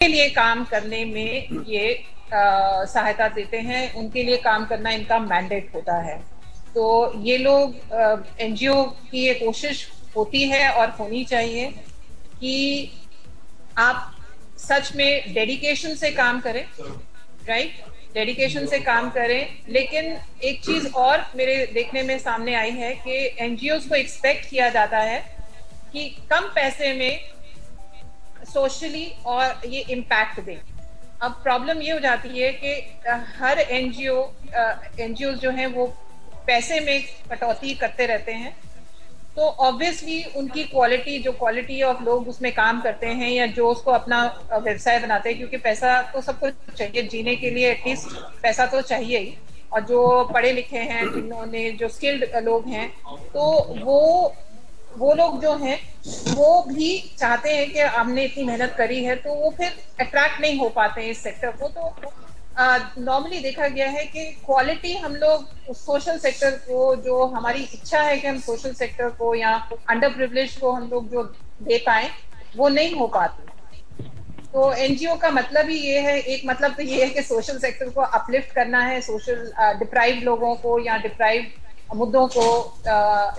के लिए काम करने में ये सहायता देते हैं, उनके लिए काम करना इनका मैंडेट होता है। तो ये लोग एनजीओ की ये कोशिश होती है और होनी चाहिए कि आप सच में डेडिकेशन से काम करें, राइट, डेडिकेशन से काम करें। लेकिन एक चीज और मेरे देखने में सामने आई है कि एनजीओज को एक्सपेक्ट किया जाता है कि कम पैसे में सोशली और ये इम्पैक्ट दें। अब प्रॉब्लम ये हो जाती है कि हर एनजीओ जो हैं वो पैसे में कटौती करते रहते हैं, तो ऑब्वियसली उनकी क्वालिटी ऑफ लोग उसमें काम करते हैं या जो उसको अपना व्यवसाय बनाते हैं, क्योंकि पैसा तो सबको चाहिए जीने के लिए, एटलीस्ट पैसा तो चाहिए ही। और जो पढ़े लिखे हैं, जिन्होंने जो स्किल्ड लोग हैं, तो वो लोग जो हैं वो भी चाहते हैं कि हमने इतनी मेहनत करी है, तो वो फिर अट्रैक्ट नहीं हो पाते हैं इस सेक्टर को। तो नॉर्मली देखा गया है कि क्वालिटी हम लोग सोशल सेक्टर को, जो हमारी इच्छा है कि हम सोशल सेक्टर को या अंडर प्रिविलेज को हम लोग जो दे पाए, वो नहीं हो पाती। तो एनजीओ का मतलब ही ये है, एक मतलब तो ये है कि सोशल सेक्टर को अपलिफ्ट करना है, सोशल डिप्राइव्ड लोगों को या डिप्राइव्ड मुद्दों को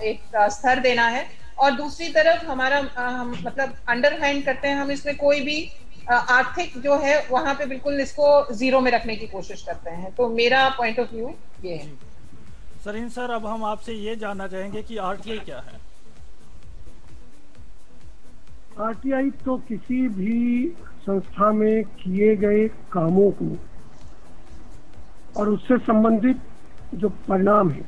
एक स्तर देना है। और दूसरी तरफ हमारा हम मतलब अंडर हैंड करते हैं हम इसमें कोई भी आर्थिक जो है वहां पे बिल्कुल इसको जीरो में रखने की कोशिश करते हैं। तो मेरा पॉइंट ऑफ व्यू ये है। सरहीन सर, अब हम आपसे ये जानना चाहेंगे कि आरटीआई क्या है? आरटीआई तो किसी भी संस्था में किए गए कामों को और उससे संबंधित जो परिणाम है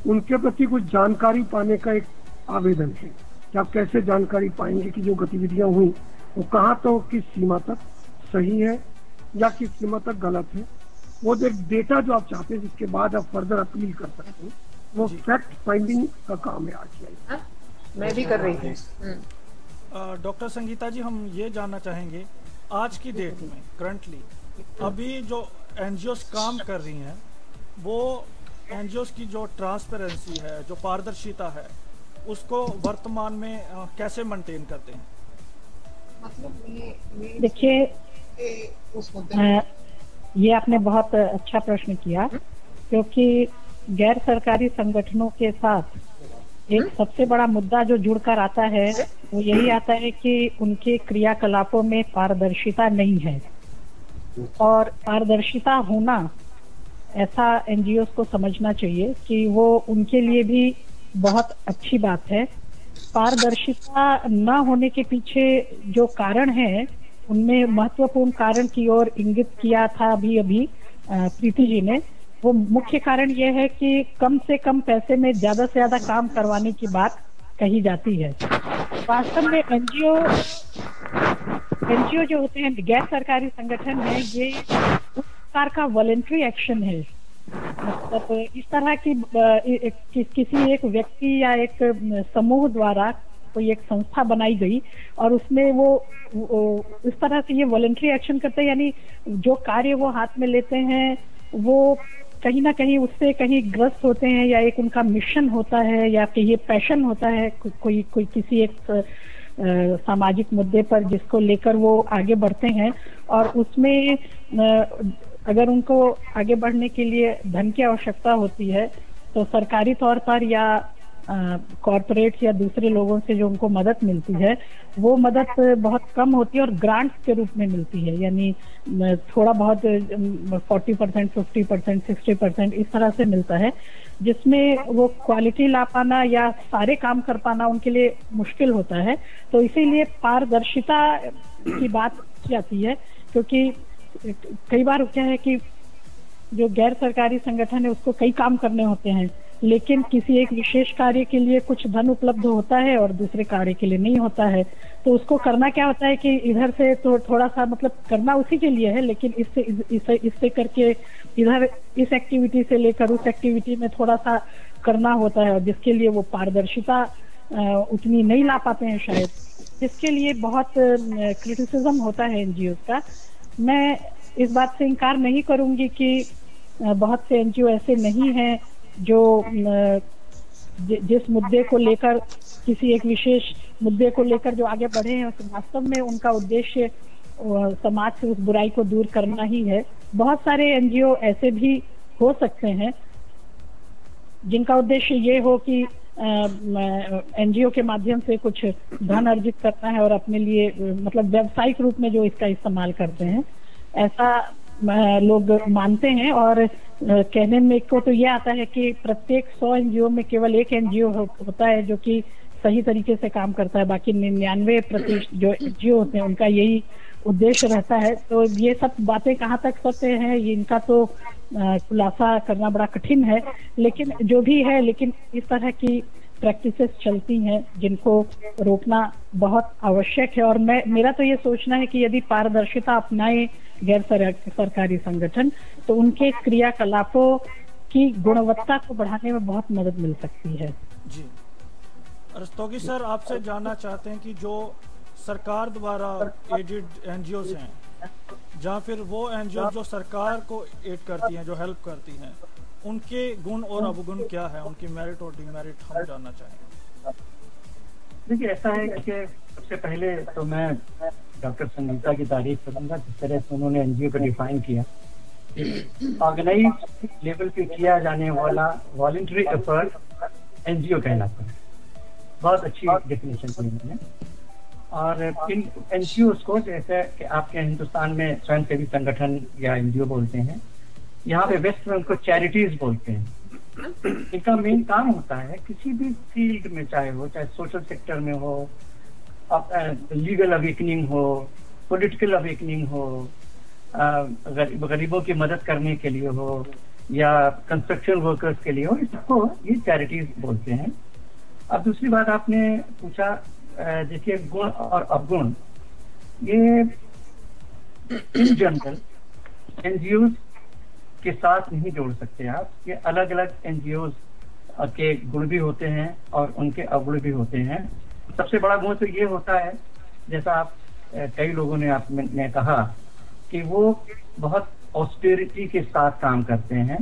उनके प्रति कुछ जानकारी पाने का एक आवेदन है कि आप कैसे जानकारी पाएंगे कि जो गतिविधियां हुई वो कहाँ तो किस सीमा तक सही है या किस सीमा तक गलत है। वो जो डेटा जो आप चाहते हैं जिसके बाद आप फर्दर अपील कर सकते हैं, वो फैक्ट फाइंडिंग का काम है आरटीआई। मैं भी कर रही हूँ। डॉक्टर संगीता जी, हम ये जानना चाहेंगे आज की डेट में करंटली अभी जो एनजीओस काम कर रही हैं, वो एनजीओस की जो ट्रांसपेरेंसी है, जो पारदर्शिता है, उसको वर्तमान में कैसे मेंटेन करते हैं? देखिए, ये आपने बहुत अच्छा प्रश्न किया, क्योंकि गैर सरकारी संगठनों के साथ एक सबसे बड़ा मुद्दा जो जुड़कर आता है वो यही आता है कि उनके क्रियाकलापों में पारदर्शिता नहीं है। और पारदर्शिता होना, ऐसा एनजीओस को समझना चाहिए कि वो उनके लिए भी बहुत अच्छी बात है। पारदर्शिता न होने के पीछे जो कारण है, उनमें महत्वपूर्ण कारण की ओर इंगित किया था अभी प्रीति जी ने। वो मुख्य कारण ये है कि कम से कम पैसे में ज्यादा से ज्यादा काम करवाने की बात कही जाती है। वास्तव में एनजीओ जो होते हैं, गैर सरकारी संगठन है, ये उस प्रकार का वॉलंटरी एक्शन है। मतलब इस तरह की किसी एक व्यक्ति या एक समूह द्वारा कोई एक संस्था बनाई गई और उसमें वो इस तरह से ये वॉलंटरी एक्शन करते हैं, यानी जो कार्य वो हाथ में लेते हैं वो कहीं ना कहीं उससे कहीं ग्रस्त होते हैं, या एक उनका मिशन होता है या कहीं पैशन होता है कोई किसी एक सामाजिक मुद्दे पर जिसको लेकर वो आगे बढ़ते हैं। और उसमें अगर उनको आगे बढ़ने के लिए धन की आवश्यकता होती है तो सरकारी तौर पर या कॉरपोरेट या दूसरे लोगों से जो उनको मदद मिलती है वो मदद बहुत कम होती है और ग्रांट्स के रूप में मिलती है, यानी थोड़ा बहुत 40%, 50%, 60% इस तरह से मिलता है, जिसमें वो क्वालिटी ला पाना या सारे काम कर पाना उनके लिए मुश्किल होता है। तो इसीलिए पारदर्शिता की बात की जाती है, क्योंकि कई बार क्या है कि जो गैर सरकारी संगठन है उसको कई काम करने होते हैं, लेकिन किसी एक विशेष कार्य के लिए कुछ धन उपलब्ध होता है और दूसरे कार्य के लिए नहीं होता है। तो उसको करना क्या होता है कि इधर से तो थोड़ा सा मतलब करना उसी के लिए है, लेकिन इससे करके इधर इस एक्टिविटी से लेकर उस एक्टिविटी में थोड़ा सा करना होता है, और जिसके लिए वो पारदर्शिता उतनी नहीं ला पाते हैं शायद, जिसके लिए बहुत क्रिटिसिज्म होता है एनजीओ का। मैं इस बात से इनकार नहीं करूंगी कि बहुत से एनजीओ ऐसे नहीं हैं जो जिस मुद्दे को लेकर, किसी एक विशेष मुद्दे को लेकर जो आगे बढ़े हैं, वास्तव में उनका उद्देश्य समाज से उस बुराई को दूर करना ही है। बहुत सारे एनजीओ ऐसे भी हो सकते हैं जिनका उद्देश्य ये हो कि एनजीओ के माध्यम से कुछ धन अर्जित करना है और अपने लिए मतलब व्यावसायिक रूप में जो इसका इस्तेमाल करते हैं, ऐसा लोग मानते हैं। और कहने में को तो ये आता है कि प्रत्येक 100 एनजीओ में केवल एक एनजीओ होता है जो कि सही तरीके से काम करता है, बाकी 99% जो एनजीओ होते हैं उनका यही उद्देश्य रहता है। तो ये सब बातें कहाँ तक सत्य है इनका तो खुलासा करना बड़ा कठिन है, लेकिन जो भी है, लेकिन इस तरह की प्रैक्टिसेस चलती हैं जिनको रोकना बहुत आवश्यक है। और मेरा तो ये सोचना है कि यदि पारदर्शिता अपनाए गैर सरकारी संगठन तो उनके क्रियाकलापों की गुणवत्ता को बढ़ाने में बहुत मदद मिल सकती है। जी रस्तोगी सर, आपसे जानना चाहते हैं कि जो सरकार द्वारा एडेड एनजीओज हैं, जहाँ फिर वो एनजीओ जो सरकार को एड करती हैं, जो हेल्प करती हैं, उनके गुण और अवगुण क्या है, उनकी मेरिट और डिमेरिट हम जानना चाहेंगे। देखिए ऐसा है कि सबसे पहले तो मैं डॉक्टर संगीता की तारीफ करूंगा जिस तरह से उन्होंने एनजीओ को डिफाइन किया। ऑर्गेनाइज लेवल पे किया जाने वाला वॉलंटरी एफर्ट एनजीओ कहलाता है। बहुत अच्छी डेफिनेशन दी उन्होंने। और इन एनजीओ को जैसे कि आपके हिंदुस्तान में स्वयंसेवी संगठन या एनजीओ बोलते हैं, यहाँ पे वेस्ट में उनको चैरिटीज बोलते हैं। इनका मेन काम होता है किसी भी फील्ड में, चाहे सोशल सेक्टर में हो, लीगल अवेकनिंग हो, पॉलिटिकल अवेकनिंग हो, गरीबों की मदद करने के लिए हो, या कंस्ट्रक्शन वर्कर्स के लिए हो, इसको ये चैरिटीज बोलते हैं। अब दूसरी बात आपने पूछा, देखिए गुण और अवगुण, ये इन जनरल एनजीओ के साथ नहीं जोड़ सकते आप। ये अलग अलग एनजीओ के गुण भी होते हैं और उनके अवगुण भी होते हैं। सबसे बड़ा गुण तो ये होता है, जैसा आप कई लोगों ने आपने कहा कि वो बहुत ऑस्टेरिटी के साथ काम करते हैं,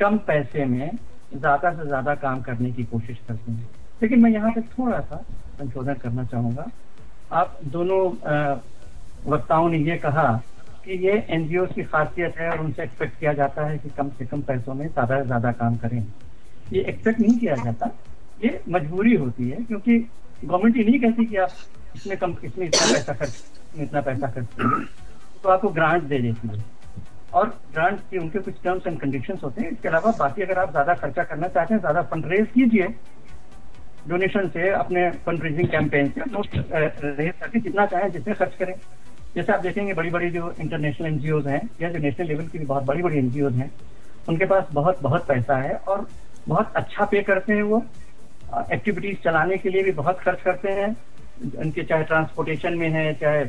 कम पैसे में ज्यादा से ज्यादा काम करने की कोशिश करते हैं। लेकिन मैं यहाँ पे थोड़ा सा संशोधन करना चाहूंगा। आप दोनों वक्ताओं ने ये कहा कि ये एनजीओ की खासियत है और उनसे एक्सपेक्ट किया जाता है कि कम से कम पैसों में ज्यादा से ज्यादा काम करें। ये एक्सपेक्ट नहीं किया जाता, ये मजबूरी होती है, क्योंकि गवर्नमेंट ये नहीं कहती कि आप इसमें इतना पैसा खर्च करिए, तो आपको ग्रांट दे देती है। और ग्रांट के उनके कुछ टर्म्स एंड कंडीशंस होते हैं। इसके अलावा बाकी अगर आप ज्यादा खर्चा करना चाहते हैं, ज्यादा फंड रेज कीजिए, डोनेशन से, अपने फंड रेजिंग कैंपेन से रेज करके जितना चाहें जितने खर्च करें। जैसे आप देखेंगे बड़ी बड़ी जो इंटरनेशनल एनजीओज हैं या जो नेशनल लेवल की भी बहुत बड़ी बड़ी एनजीओज हैं, उनके पास बहुत पैसा है और बहुत अच्छा पे करते हैं। वो एक्टिविटीज चलाने के लिए भी बहुत खर्च करते हैं, उनके चाहे ट्रांसपोर्टेशन में है, चाहे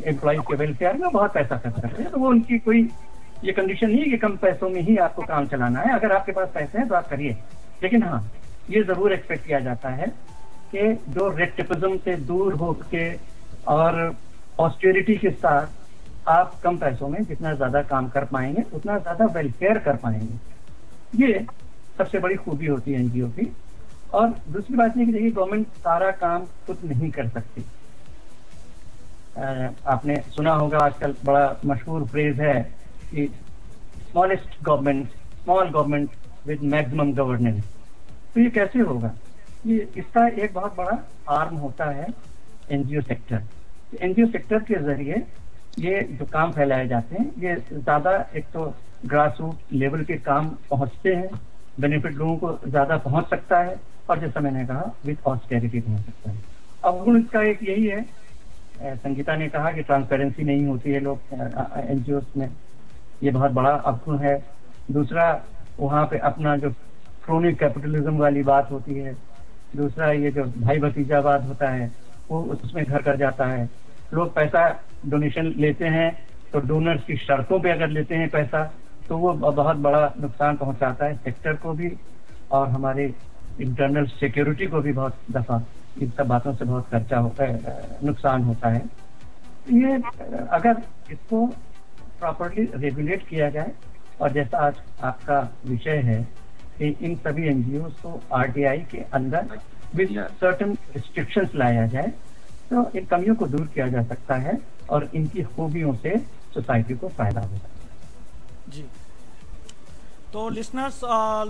एम्प्लॉइज के वेलफेयर में बहुत पैसा खर्च करते हैं। तो वो उनकी कोई ये कंडीशन नहीं है कि कम पैसों में ही आपको काम चलाना है। अगर आपके पास पैसे हैं तो आप करिए, लेकिन हाँ ये जरूर एक्सपेक्ट किया जाता है कि जो रेक्टिपिज्म से दूर होके और ऑस्टेरिटी के साथ आप कम पैसों में जितना ज्यादा काम कर पाएंगे उतना ज्यादा वेलफेयर कर पाएंगे। ये सबसे बड़ी खूबी होती है एनजीओ की। और दूसरी बात ये कि देखिए गवर्नमेंट सारा काम खुद नहीं कर सकती। आपने सुना होगा आजकल बड़ा मशहूर फ्रेज है कि small government with maximum governance. तो ये कैसे होगा? ये इसका एक बहुत बड़ा आर्म होता है एनजीओ सेक्टर। एनजीओ सेक्टर के जरिए ये जो काम फैलाए जाते हैं, ये ज्यादा एक तो ग्रास रूट लेवल के काम पहुंचते हैं, बेनिफिट लोगों को ज्यादा पहुंच सकता है, और जैसा मैंने कहा विद ऑस्टेरिटी पहुंच सकता है। अवगुण इसका एक यही है, संगीता ने कहा कि ट्रांसपेरेंसी नहीं होती है लोग एनजीओ में, ये बहुत बड़ा अवगुण है। दूसरा वहाँ पे अपना जो क्रोनिक कैपिटलिज्म वाली बात होती है, दूसरा ये जो भाई भतीजावाद होता है वो उसमें घर कर जाता है। लोग पैसा डोनेशन लेते हैं तो डोनर्स की शर्तों पे अगर लेते हैं पैसा तो वो बहुत बड़ा नुकसान पहुंचाता है सेक्टर को भी और हमारे इंटरनल सिक्योरिटी को भी। बहुत दफा इन सब बातों से बहुत खर्चा होता है, नुकसान होता है। ये अगर इसको प्रॉपर्ली रेगुलेट किया जाए और जैसा आज आपका विषय है कि इन सभी एनजीओ को आरटीआई के अंदर विद सर्टेन रिस्ट्रिक्शंस लाया जाए, तो इन कमियों को दूर किया जा सकता है और इनकी खूबियों से सोसाइटी को फायदा हो सकता है। जी, तो लिसनर्स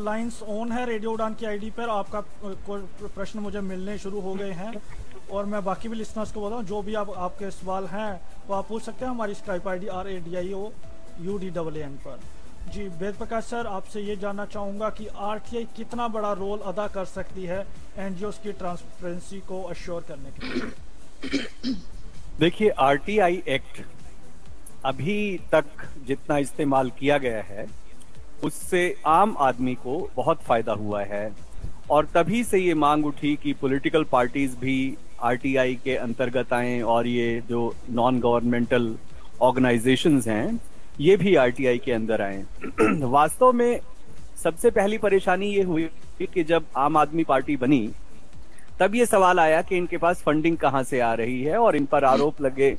लाइंस ऑन है रेडियो उड़ान की आईडी पर। आपका प्रश्न मुझे मिलने शुरू हो गए हैं और मैं बाकी भी लिसनर्स को बोल रहा हूँ, जो भी आपके सवाल हैं वो आप पूछ सकते हैं हमारी स्काइप आईडी RADIOUDAAN पर। जी, वेद प्रकाश सर, आपसे ये जानना चाहूँगा कि RTI कितना बड़ा रोल अदा कर सकती है एनजीओस की ट्रांसपेरेंसी को अश्योर करने के लिए? देखिए, RTI एक्ट अभी तक जितना इस्तेमाल किया गया है उससे आम आदमी को बहुत फायदा हुआ है और तभी से ये मांग उठी कि पॉलिटिकल पार्टीज भी RTI के अंतर्गत आएं और ये जो नॉन गवर्नमेंटल ऑर्गेनाइजेशंस हैं ये भी RTI के अंदर आए। वास्तव में सबसे पहली परेशानी ये हुई कि जब आम आदमी पार्टी बनी तब ये सवाल आया कि इनके पास फंडिंग कहाँ से आ रही है, और इन पर आरोप लगे,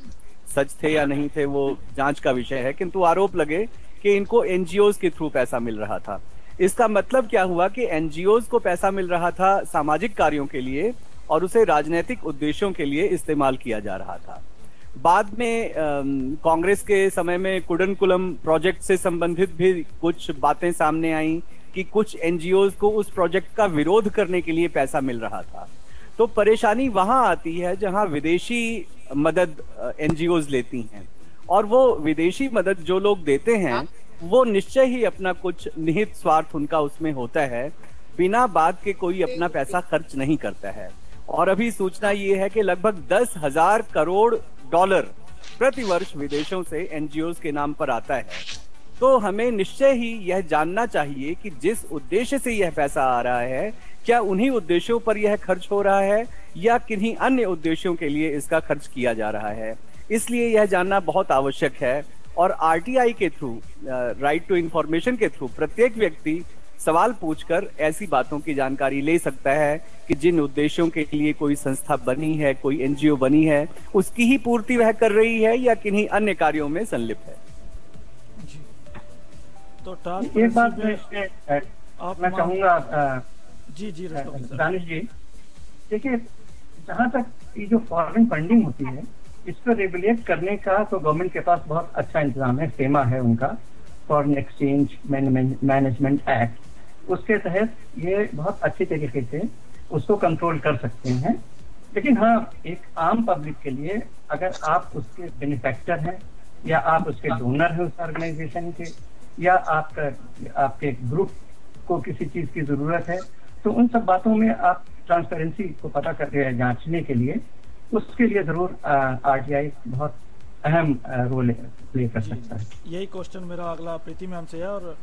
सच थे या नहीं थे वो जांच का विषय है, किंतु आरोप लगे कि इनको एनजीओज के थ्रू पैसा मिल रहा था। इसका मतलब क्या हुआ कि एनजीओज को पैसा मिल रहा था सामाजिक कार्यों के लिए और उसे राजनीतिक उद्देश्यों के लिए इस्तेमाल किया जा रहा था। बाद में कांग्रेस के समय में कुडनकुलम प्रोजेक्ट से संबंधित भी कुछ बातें सामने आई कि कुछ एनजीओज को उस प्रोजेक्ट का विरोध करने के लिए पैसा मिल रहा था। तो परेशानी वहां आती है जहां विदेशी मदद एनजीओज लेती हैं, और वो विदेशी मदद जो लोग देते हैं वो निश्चय ही अपना कुछ निहित स्वार्थ उनका उसमें होता है, बिना बात के कोई अपना पैसा खर्च नहीं करता है। और अभी सूचना ये है कि लगभग 10,000 करोड़ डॉलर प्रतिवर्ष विदेशों से एनजीओज के नाम पर आता है। तो हमें निश्चय ही यह जानना चाहिए कि जिस उद्देश्य से यह पैसा आ रहा है क्या उन्हीं उद्देश्यों पर यह खर्च हो रहा है या किन्हीं अन्य उद्देश्यों के लिए इसका खर्च किया जा रहा है। इसलिए यह जानना बहुत आवश्यक है और RTI के थ्रू, राइट टू इंफॉर्मेशन के थ्रू, प्रत्येक व्यक्ति सवाल पूछकर ऐसी बातों की जानकारी ले सकता है कि जिन उद्देश्यों के लिए कोई संस्था बनी है, कोई एनजीओ बनी है, उसकी ही पूर्ति वह कर रही है या किन्हीं अन्य कार्यों में संलिप्त है। जी, तो एक बात मैं चाहूंगा जी दानिश जी, देखिए जहाँ तक ये जो फॉरेन फंडिंग होती है इसको रेगुलेट करने का तो गवर्नमेंट के पास बहुत अच्छा इंतजाम है, FEMA है उनका, फॉरेन एक्सचेंज मैनेजमेंट एक्ट। उसके तहत ये बहुत अच्छे तरीके से उसको कंट्रोल कर सकते हैं। लेकिन हाँ, एक आम पब्लिक के लिए अगर आप उसके बेनिफैक्टर हैं या आप उसके डोनर हैं उस ऑर्गेनाइजेशन के, या आपके ग्रुप को किसी चीज की जरूरत है, तो उन सब बातों में आप ट्रांसपेरेंसी को पता करके जांचने के लिए उसके लिए जरूर RTI बहुत अहम रोल प्ले कर सकता है। यही क्वेश्चन मेरा अगला प्रीति मैम से है, और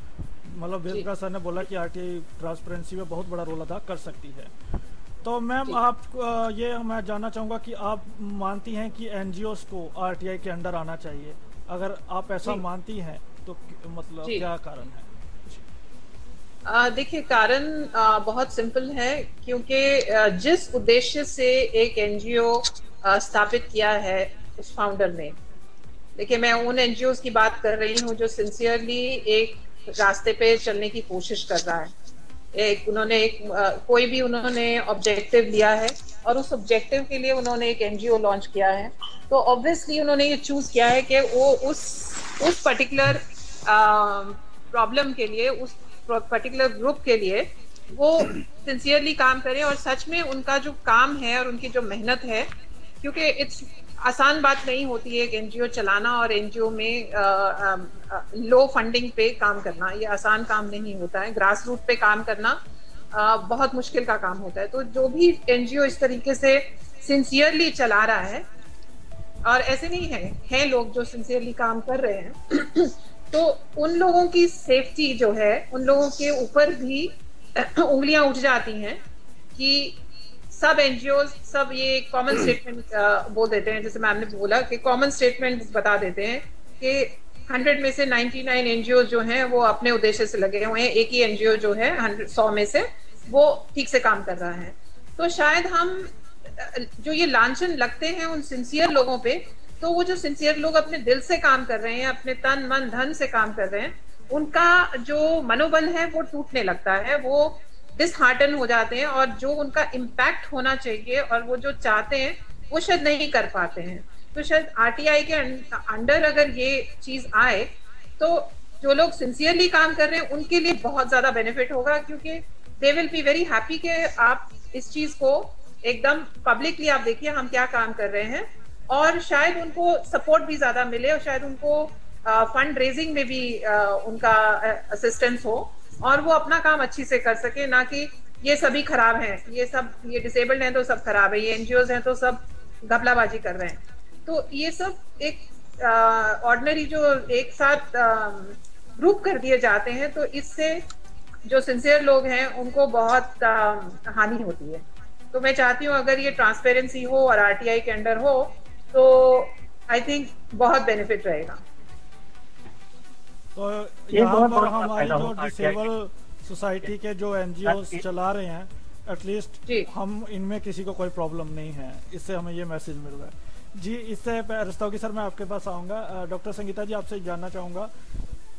मतलब वेद सर ने बोला कि RTI ट्रांसपेरेंसी में बहुत बड़ा रोल अदा कर सकती है। तो मैम आप ये मैं जानना चाहूँगा कि आप मानती हैं कि एनजीओस को RTI के अंडर आना चाहिए? अगर आप ऐसा मानती हैं तो मतलब क्या कारण है? देखिए, कारण बहुत सिंपल है, क्योंकि जिस उद्देश्य से एक एनजीओ स्थापित किया है उस फाउंडर ने, देखिए मैं उन एनजीओ की बात कर रही हूँ जो सिंसियरली एक रास्ते पे चलने की कोशिश कर रहा है। कोई भी उन्होंने ऑब्जेक्टिव लिया है और उस ऑब्जेक्टिव के लिए उन्होंने एक एनजीओ लॉन्च किया है, तो ऑब्वियसली उन्होंने ये चूज किया है कि वो उस पर्टिकुलर प्रॉब्लम के लिए, उस पर्टिकुलर ग्रुप के लिए वो सिंसियरली काम करें। और सच में उनका जो काम है और उनकी जो मेहनत है, क्योंकि इट्स आसान बात नहीं होती है एक एनजीओ चलाना और एनजीओ में लो फंडिंग पे काम करना, ये आसान काम नहीं होता है। ग्रास रूट पे काम करना बहुत मुश्किल का काम होता है। तो जो भी एनजीओ इस तरीके से सिंसियरली चला रहा है, और ऐसे नहीं है लोग जो सिंसियरली काम कर रहे हैं तो उन लोगों की सेफ्टी जो है, उन लोगों के ऊपर भी उंगलियां उठ जाती हैं कि सब एनजीओ सब ये कॉमन स्टेटमेंट बोल देते हैं, जैसे मैम ने बोला कि कॉमन स्टेटमेंट बता देते हैं कि 100 में से 99 एनजीओ जो हैं वो अपने उद्देश्य से लगे हुए हैं, एक ही एनजीओ जो है 100 में से वो ठीक से काम कर रहा है। तो शायद हम जो ये लांछन लगते हैं उन सिंसियर लोगों पे, तो वो जो सिंसियर लोग अपने दिल से काम कर रहे हैं, अपने तन मन धन से काम कर रहे हैं, उनका जो मनोबल है वो टूटने लगता है, वो डिसहार्टन हो जाते हैं, और जो उनका इम्पैक्ट होना चाहिए और वो जो चाहते हैं वो शायद नहीं कर पाते हैं। तो शायद आरटीआई के अंडर अगर ये चीज आए तो जो लोग सिंसियरली काम कर रहे हैं उनके लिए बहुत ज्यादा बेनिफिट होगा, क्योंकि they will be very happy कि आप इस चीज को एकदम पब्लिकली आप देखिए हम क्या काम कर रहे हैं, और शायद उनको सपोर्ट भी ज्यादा मिले और शायद उनको फंड रेजिंग में भी उनका असिस्टेंस हो और वो अपना काम अच्छी से कर सके, ना कि ये सभी खराब हैं, ये डिसेबल्ड हैं तो सब खराब है, ये एनजीओज हैं तो सब घपलाबाजी कर रहे हैं। तो ये सब एक ऑर्डिनरी जो एक साथ ग्रुप कर दिए जाते हैं, तो इससे जो सिंसियर लोग हैं उनको बहुत हानि होती है। तो मैं चाहती हूँ अगर ये ट्रांसपेरेंसी हो और आरटीआई के अंडर हो तो आई थिंक बहुत बेनिफिट रहेगा। तो यहाँ पर हमारी जो डिसेबल सोसाइटी के जो एनजीओ चला रहे हैं, एटलीस्ट हम इनमें किसी को कोई प्रॉब्लम नहीं है, इससे हमें ये मैसेज मिल रहा है। जी, इससे रस्तोगी सर मैं आपके पास आऊंगा। डॉक्टर संगीता जी, आपसे जानना चाहूंगा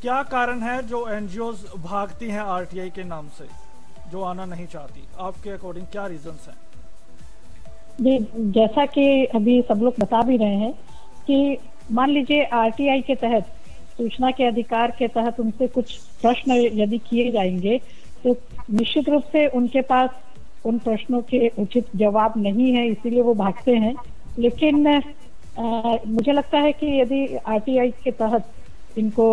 क्या कारण है जो एनजीओ भागती हैं आरटीआई के नाम से, जो आना नहीं चाहती, आपके अकॉर्डिंग क्या रीजंस हैं? जी, जैसा कि अभी सब लोग बता भी रहे हैं कि मान लीजिए आरटीआई के तहत, सूचना के अधिकार के तहत उनसे कुछ प्रश्न यदि किए जाएंगे तो निश्चित रूप से उनके पास उन प्रश्नों के उचित जवाब नहीं है, इसीलिए वो भागते हैं। लेकिन मुझे लगता है कि यदि आरटीआई के तहत इनको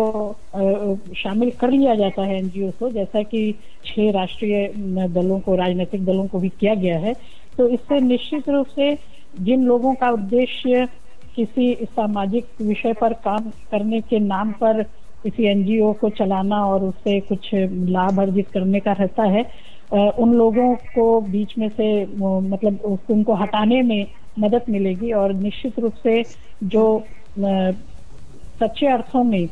शामिल कर लिया जाता है एनजीओ को, जैसा कि 6 राष्ट्रीय दलों को, राजनीतिक दलों को भी किया गया है, तो इससे निश्चित रूप से जिन लोगों का उद्देश्य किसी सामाजिक विषय पर काम करने के नाम पर किसी एनजीओ को चलाना और उससे कुछ लाभ अर्जित करने का रहता है, उन लोगों को बीच में से मतलब उनको हटाने में मदद मिलेगी। और निश्चित रूप से जो सच्चे अर्थों में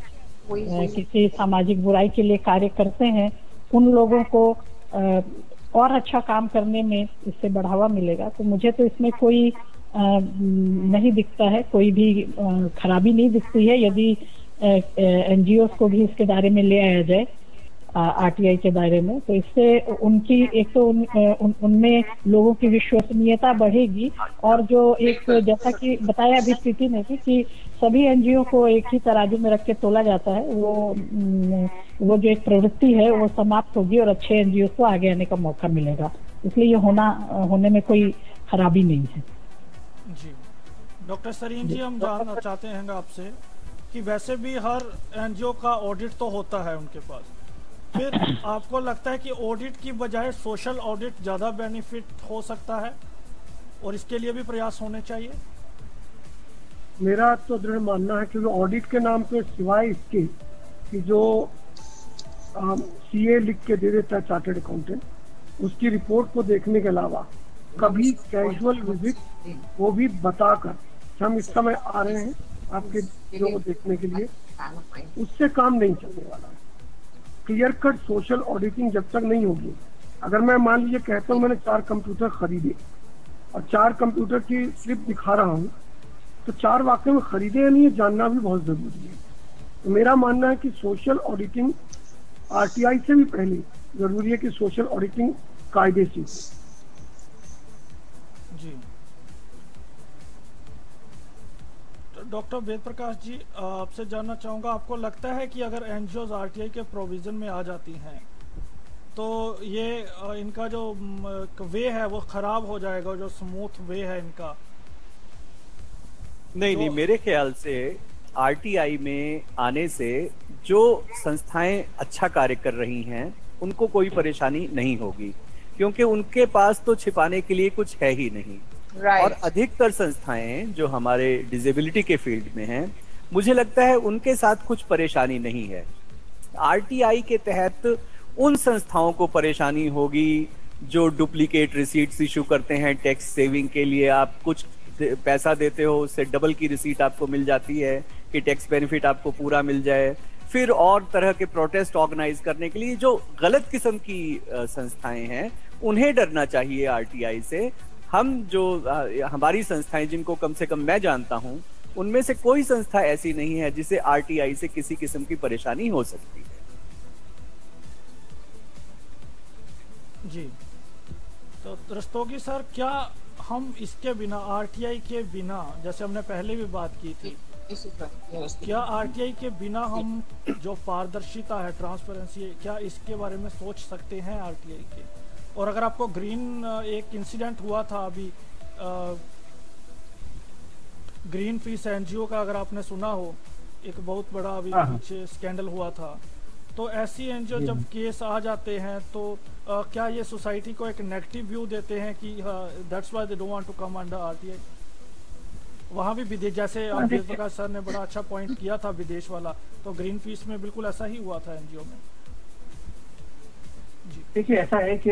किसी सामाजिक बुराई के लिए कार्य करते हैं, उन लोगों को और अच्छा काम करने में इससे बढ़ावा मिलेगा। तो मुझे तो इसमें कोई नहीं दिखता है, कोई भी खराबी नहीं दिखती है यदि एनजीओ को भी इसके दायरे में ले आया जाए, आरटीआई के दायरे में। तो इससे उनकी एक तो उनमें लोगों की विश्वसनीयता बढ़ेगी, और जो एक जैसा कि बताया अभी प्रीति ने कि सभी एनजीओ को एक ही तराजू में रख के तोला जाता है, वो जो एक प्रवृत्ति है वो समाप्त होगी और अच्छे एनजीओ को आगे आने का मौका मिलेगा। इसलिए ये होने में कोई खराबी नहीं है। जी, डॉक्टर सरीन जी, हम जानना चाहते हैं आपसे कि वैसे भी हर एनजीओ का ऑडिट तो होता है उनके पास, फिर आपको लगता है कि ऑडिट की बजाय सोशल ऑडिट ज्यादा बेनिफिट हो सकता है और इसके लिए भी प्रयास होने चाहिए? मेरा तो दृढ़ मानना है कि ऑडिट के नाम पे सिवाय इसके कि जो सीए लिख के दे देता है चार्टर्ड अकाउंटेंट, उसकी रिपोर्ट को देखने के अलावा कभी कैजुअल विजिट वो भी बताकर हम इस समय आ रहे हैं आपके चीजों को देखने के लिए, उससे काम नहीं चलने वाला है। क्लियर कट सोशल ऑडिटिंग जब तक नहीं होगी, अगर मैं मान लीजिए कहता हूँ मैंने 4 कंप्यूटर खरीदे और 4 कंप्यूटर की स्लिप दिखा रहा हूँ, तो 4 वाकई में खरीदे या नहीं ये जानना भी बहुत जरूरी है। तो मेरा मानना है कि सोशल ऑडिटिंग आरटीआई से भी पहले जरूरी है कि सोशल ऑडिटिंग कायदे से। जी, डॉक्टर वेद प्रकाश जी, आपसे जानना चाहूंगा, आपको लगता है कि अगर एनजीओ आरटीआई के प्रोविजन में आ जाती हैं तो ये इनका जो वे है वो खराब हो जाएगा, जो स्मूथ वे है इनका? नहीं, मेरे ख्याल से आरटीआई में आने से जो संस्थाएं अच्छा कार्य कर रही हैं उनको कोई परेशानी नहीं होगी, क्योंकि उनके पास तो छिपाने के लिए कुछ है ही नहीं। और अधिकतर संस्थाएं जो हमारे डिसेबिलिटी के फील्ड में हैं, मुझे लगता है उनके साथ कुछ परेशानी नहीं है। आरटीआई के तहत उन संस्थाओं को परेशानी होगी जो डुप्लीकेट रिसीट्स इशू करते हैं टैक्स सेविंग के लिए। आप कुछ पैसा देते हो, उससे डबल की रिसीट आपको मिल जाती है कि टैक्स बेनिफिट आपको पूरा मिल जाए। फिर और तरह के प्रोटेस्ट ऑर्गेनाइज करने के लिए जो गलत किस्म की संस्थाएं हैं, उन्हें डरना चाहिए आरटीआई से। हम जो हमारी संस्थाएं, जिनको कम से कम मैं जानता हूं, उनमें से कोई संस्था ऐसी नहीं है जिसे आरटीआई से किसी किस्म की परेशानी हो सकती है। जी, तो रस्तोगी सर, क्या हम इसके बिना, आरटीआई के बिना, जैसे हमने पहले भी बात की थी, क्या आरटीआई के बिना हम जो पारदर्शिता है, ट्रांसपेरेंसी, क्या इसके बारे में सोच सकते हैं आरटीआई के? और अगर आपको ग्रीन एक इंसिडेंट हुआ था अभी ग्रीन पीस एनजीओ का, अगर आपने सुना हो, एक बहुत बड़ा अभी पीछे स्कैंडल हुआ था, तो ऐसी एनजीओ जब केस आ जाते हैं तो क्या ये सोसाइटी को एक नेगेटिव व्यू देते हैं कि that's why they don't want to come under RTI? वहाँ भी विदेश, जैसे जय प्रकाश सर ने बड़ा अच्छा पॉइंट किया था विदेश वाला, तो ग्रीन पीस में बिल्कुल ऐसा ही हुआ था एनजीओ में। देखिए, ऐसा है कि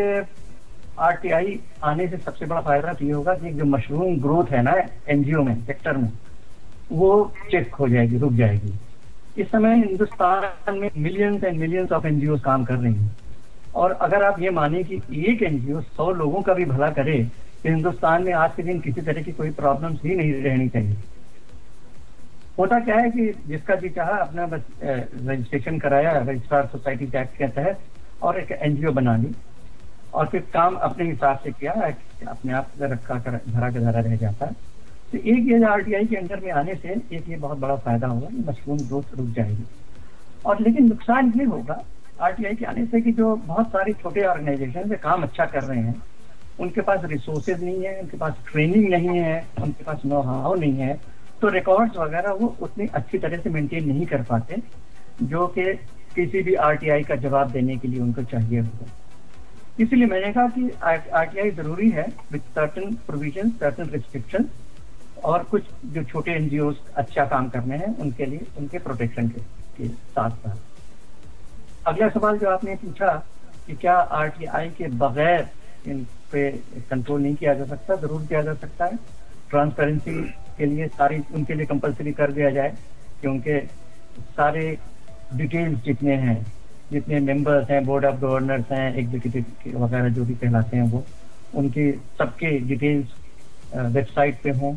आरटीआई आने से सबसे बड़ा फायदा तो ये होगा कि जो मशरूम ग्रोथ है ना एनजीओ में, सेक्टर में, वो चेक हो जाएगी, रुक जाएगी। इस समय हिंदुस्तान में millions and millions of NGO काम कर रही हैं, और अगर आप ये माने कि एक एनजीओ 100 लोगों का भी भला करे तो हिंदुस्तान में आज के दिन किसी तरह की कोई प्रॉब्लम्स ही नहीं रहनी चाहिए। होता क्या है कि जिसका जी चाहा अपना बस रजिस्ट्रेशन कराया रजिस्ट्रार सोसाइटी एक्ट के तहत और एक एनजीओ बना ली, और फिर काम अपने हिसाब से किया, अपने आप रखा कर धरा के धरा रह जाता है। तो एक ये आरटीआई के अंडर में आने से एक ये बहुत बड़ा फायदा होगा कि मशरूम ग्रोथ रुक जाएगी। और लेकिन नुकसान ये होगा आरटीआई के आने से कि जो बहुत सारे छोटे ऑर्गेनाइजेशन से काम अच्छा कर रहे हैं, उनके पास रिसोर्सेज नहीं है, उनके पास ट्रेनिंग नहीं है, उनके पास नो हाउ नहीं है, तो रिकॉर्ड्स वगैरह वो उतनी अच्छी तरह से मेंटेन नहीं कर पाते जो कि किसी भी आरटीआई का जवाब देने के लिए उनको चाहिए होगा। इसलिए मैंने कहा कि आरटीआई जरूरी है with certain provision, certain restriction, और कुछ जो छोटे एनजीओ अच्छा काम करने हैं उनके लिए, उनके प्रोटेक्शन के साथ साथ। अगला सवाल जो आपने पूछा कि क्या आरटीआई के बगैर इन पे कंट्रोल नहीं किया जा सकता, जरूर किया जा सकता है। ट्रांसपेरेंसी के लिए सारी उनके लिए कंपलसरी कर दिया जाए कि उनके सारे डिटेल्स जितने हैं, जितने मेंबर्स हैं, बोर्ड ऑफ गवर्नर्स हैं, एग्जीक्यूटिव वगैरह जो भी कहलाते हैं, वो उनके सबके डिटेल्स वेबसाइट पे हों,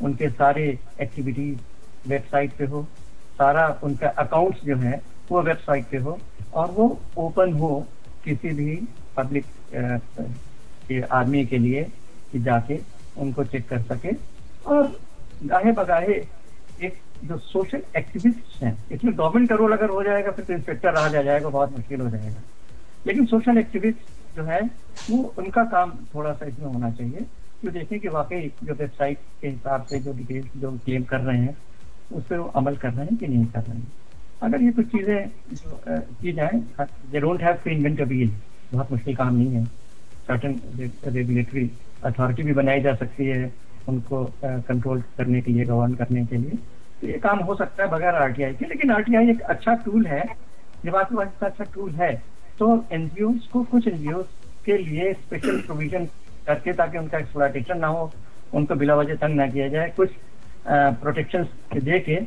उनके सारे एक्टिविटीज वेबसाइट पे हो, सारा उनका अकाउंट्स जो है वो वेबसाइट पे हो, और वो ओपन हो किसी भी पब्लिक के आदमी के लिए कि जाके उनको चेक कर सके। और गाहे बगाहे एक जो सोशल एक्टिविस्ट हैं, इसमें गवर्नमेंट का रोल अगर हो जाएगा फिर तो इंस्पेक्टर आ जाएगा, बहुत मुश्किल हो जाएगा। लेकिन सोशल एक्टिविस्ट जो है वो उनका काम थोड़ा सा इसमें होना चाहिए, जो देखें कि वाकई जो वेबसाइट के हिसाब से जो डिटेल्स जो क्लेम कर रहे हैं उस पर वो अमल कर रहे हैं कि नहीं कर रहे हैं। अगर ये कुछ चीज़ें की जाए, they don't have to invent a wheel, बहुत मुश्किल काम नहीं है। सर्टेन रेगुलेटरी अथॉरिटी भी बनाई जा सकती है उनको कंट्रोल करने के लिए, गवर्न करने के लिए, तो ये काम हो सकता है बगैर आरटीआई के। लेकिन आरटीआई एक अच्छा टूल है। जब आपके पास अच्छा टूल है तो एनजीओ को, कुछ एनजीओ के लिए स्पेशल प्रोविजन करके, ताकि उनका एक्सप्लॉयटेशन ना हो, उनको बिला वजह तंग ना किया जाए, कुछ प्रोटेक्शन दे के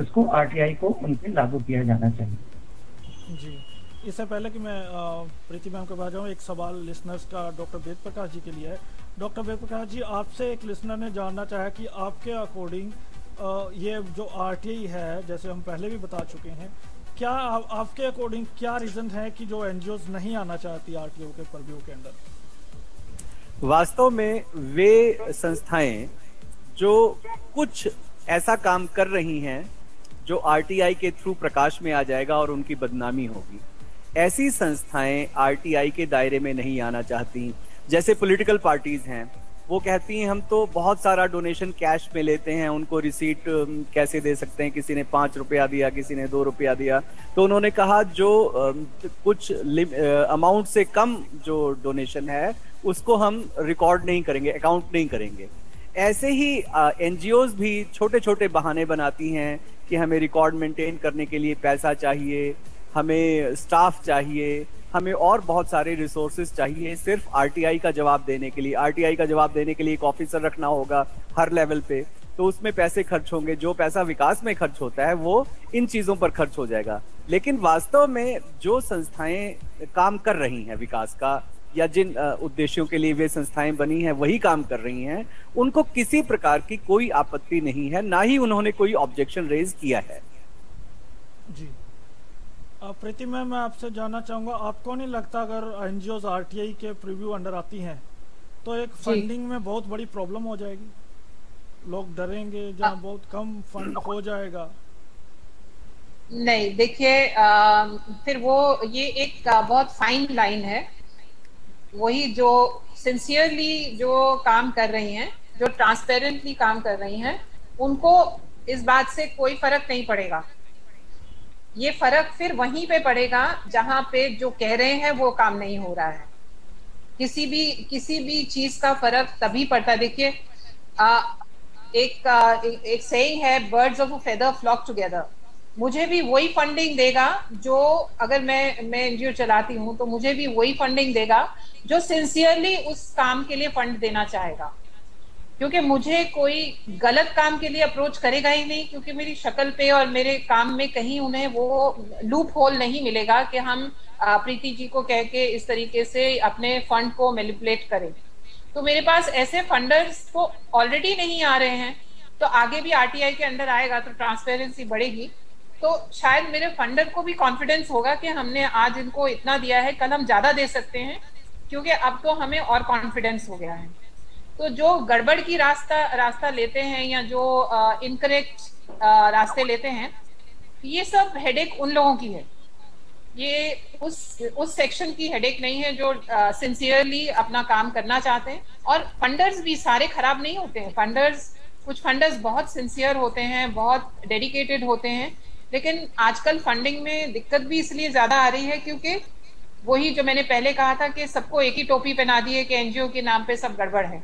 उसको आरटीआई को उनके लागू किया जाना चाहिए। जी, इससे पहले कि मैं प्रीति मैम के पास जाऊँ, एक सवाल लिसनर्स का डॉक्टर वेद प्रकाश जी के लिए है। डॉक्टर वेद प्रकाश जी, आपसे एक लिसनर ने जानना चाहा कि आपके अकॉर्डिंग ये जो आरटीआई है, जैसे हम पहले भी बता चुके हैं, क्या आपके अकॉर्डिंग क्या रीजन है कि जो एनजीओज नहीं आना चाहती आरटीओ के परव्यू के अंदर? वास्तव में वे संस्थाएं जो कुछ ऐसा काम कर रही हैं जो आरटीआई के थ्रू प्रकाश में आ जाएगा और उनकी बदनामी होगी, ऐसी संस्थाएं आरटीआई के दायरे में नहीं आना चाहती। जैसे पॉलिटिकल पार्टीज हैं, वो कहती हैं हम तो बहुत सारा डोनेशन कैश में लेते हैं, उनको रिसीट कैसे दे सकते हैं, किसी ने 5 रुपया दिया, किसी ने 2 रुपया दिया। तो उन्होंने कहा जो कुछ अमाउंट से कम जो डोनेशन है उसको हम रिकॉर्ड नहीं करेंगे, अकाउंट नहीं करेंगे। ऐसे ही एनजीओज भी छोटे छोटे बहाने बनाती हैं कि हमें रिकॉर्ड मेंटेन करने के लिए पैसा चाहिए, हमें स्टाफ चाहिए, हमें और बहुत सारे रिसोर्सेज चाहिए सिर्फ आरटीआई का जवाब देने के लिए। आरटीआई का जवाब देने के लिए एक ऑफिसर रखना होगा हर लेवल पे, तो उसमें पैसे खर्च होंगे। जो पैसा विकास में खर्च होता है वो इन चीजों पर खर्च हो जाएगा। लेकिन वास्तव में जो संस्थाएं काम कर रही हैं विकास का, या जिन उद्देश्यों के लिए वे संस्थाएं बनी हैं वही काम कर रही हैं, उनको किसी प्रकार की कोई आपत्ति नहीं है, ना ही उन्होंने कोई ऑब्जेक्शन रेज किया है। जी, प्रीति मैम, मैं आपसे जानना चाहूंगा, आपको नहीं लगता अगर एनजीओज आरटीआई के प्रीव्यू अंडर आती हैं तो एक फंडिंग में बहुत बड़ी प्रॉब्लम हो जाएगी, लोग डरेंगे जहाँ बहुत कम फंड हो जाएगा। नहीं देखिए, फिर वो ये एक बहुत फाइन लाइन है। वही जो सिंसियरली जो काम कर रही हैं, जो ट्रांसपेरेंटली काम कर रही हैं, उनको इस बात से कोई फर्क नहीं पड़ेगा। ये फर्क फिर वहीं पे पड़ेगा जहां पे जो कह रहे हैं वो काम नहीं हो रहा है। किसी भी चीज का फर्क तभी पड़ता है। देखिए, एक सेइंग है, birds of a feather flock together. मुझे भी वही फंडिंग देगा जो, अगर मैं एनजीओ चलाती हूँ तो मुझे भी वही फंडिंग देगा जो सिंसियरली उस काम के लिए फंड देना चाहेगा। क्योंकि मुझे कोई गलत काम के लिए अप्रोच करेगा ही नहीं, क्योंकि मेरी शक्ल पे और मेरे काम में कहीं उन्हें वो लूप होल नहीं मिलेगा कि हम प्रीति जी को कह के इस तरीके से अपने फंड को मैनिपुलेट करें। तो मेरे पास ऐसे फंडर्स तो ऑलरेडी नहीं आ रहे हैं, तो आगे भी आरटीआई के अंडर आएगा तो ट्रांसपेरेंसी बढ़ेगी। तो शायद मेरे फंडर को भी कॉन्फिडेंस होगा कि हमने आज इनको इतना दिया है, कल हम ज्यादा दे सकते हैं, क्योंकि अब तो हमें और कॉन्फिडेंस हो गया है। तो जो गड़बड़ की रास्ता लेते हैं या जो इनकरेक्ट रास्ते लेते हैं, ये सब हेडेक उन लोगों की है। ये उस सेक्शन की हेडेक नहीं है जो सिंसियरली अपना काम करना चाहते हैं। और फंडर्स भी सारे खराब नहीं होते हैं। कुछ फंडर्स बहुत सिंसियर होते हैं, बहुत डेडिकेटेड होते हैं, लेकिन आजकल फंडिंग में दिक्कत भी इसलिए ज्यादा आ रही है क्योंकि वही जो मैंने पहले कहा था कि सबको एक ही टोपी पहना दी है कि एनजीओ के नाम पे सब गड़बड़ है।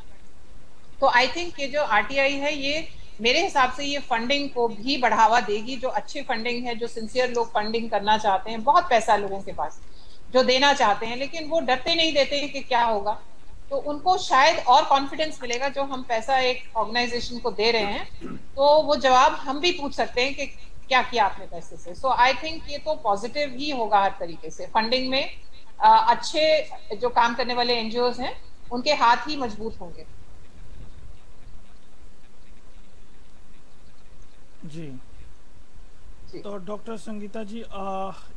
तो आई थिंक ये जो आरटीआई है, ये मेरे हिसाब से ये फंडिंग को भी बढ़ावा देगी। जो अच्छी फंडिंग है, जो सिंसियर लोग फंडिंग करना चाहते हैं, बहुत पैसा लोगों के पास जो देना चाहते हैं, लेकिन वो डरते नहीं देते हैं कि क्या होगा, तो उनको शायद और कॉन्फिडेंस मिलेगा। जो हम पैसा एक ऑर्गेनाइजेशन को दे रहे हैं तो वो जवाब हम भी पूछ सकते हैं कि क्या किया आपने पैसे से। सो आई थिंक ये तो पॉजिटिव ही होगा हर तरीके से। फंडिंग में अच्छे जो काम करने वाले एनजीओज हैं उनके हाथ ही मजबूत होंगे। जी। तो डॉक्टर संगीता जी,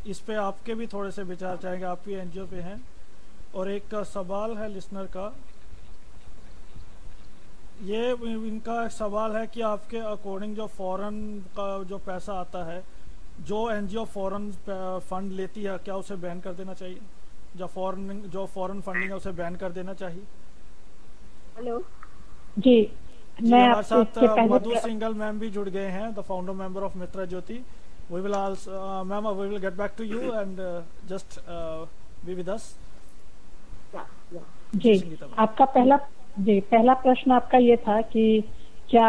इस पे आपके भी थोड़े से विचार चाहेंगे, आप भी एनजीओ पे हैं। और एक सवाल है लिसनर का, ये इनका सवाल है कि आपके अकॉर्डिंग जो फॉरेन का जो पैसा आता है, जो एनजीओ फॉरेन फंड लेती है, क्या उसे बैन कर देना चाहिए? जो फॉरेन फंडिंग है उसे बैन कर देना चाहिए? हेलो जी, मैं हमारे साथ मधु सिंगल मैम भी जुड़ गए हैं, the founder member of Mitra Jyoti. We will also ma'am, we will get back to you and just be with us. जी, आपका पहला प्रश्न आपका ये था कि क्या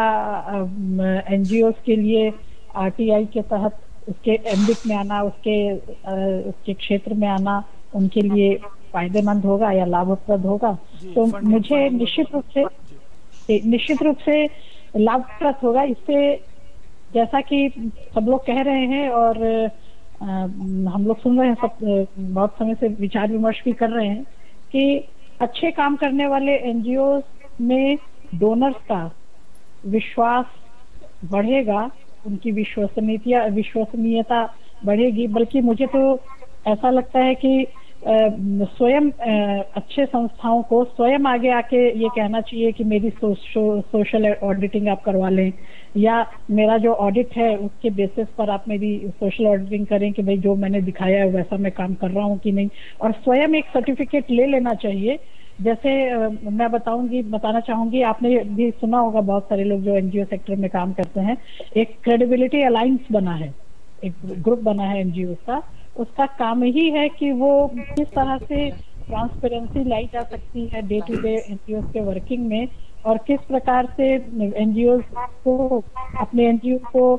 एनजीओस के लिए आरटीआई के तहत उसके एम्बिट में आना, उसके क्षेत्र में आना उनके लिए फायदेमंद होगा या लाभप्रद होगा? तो मुझे निश्चित रूप से लाभप्रद होगा। इससे जैसा कि सब लोग कह रहे हैं और हम लोग सुन रहे हैं, सब बहुत समय से विचार विमर्श भी कर रहे हैं कि अच्छे काम करने वाले एनजीओ में डोनर्स का विश्वास बढ़ेगा, उनकी विश्वसनीयता बढ़ेगी। बल्कि मुझे तो ऐसा लगता है कि स्वयं अच्छे संस्थाओं को स्वयं आगे आके ये कहना चाहिए कि मेरी सोशल ऑडिटिंग आप करवा लें, या मेरा जो ऑडिट है उसके बेसिस पर आप मेरी सोशल ऑडिटिंग करें कि भाई जो मैंने दिखाया है वैसा मैं काम कर रहा हूँ कि नहीं, और स्वयं एक सर्टिफिकेट ले लेना चाहिए। जैसे मैं बताना चाहूंगी, आपने भी सुना होगा, बहुत सारे लोग जो एनजीओ सेक्टर में काम करते हैं, एक क्रेडिबिलिटी अलायंस बना है, एक ग्रुप बना है एनजीओ का। उसका काम ही है कि वो किस तरह से ट्रांसपेरेंसी लाई जा सकती है डे टू डे एनजीओ के वर्किंग में, और किस प्रकार से एनजीओ को, अपने एनजीओ को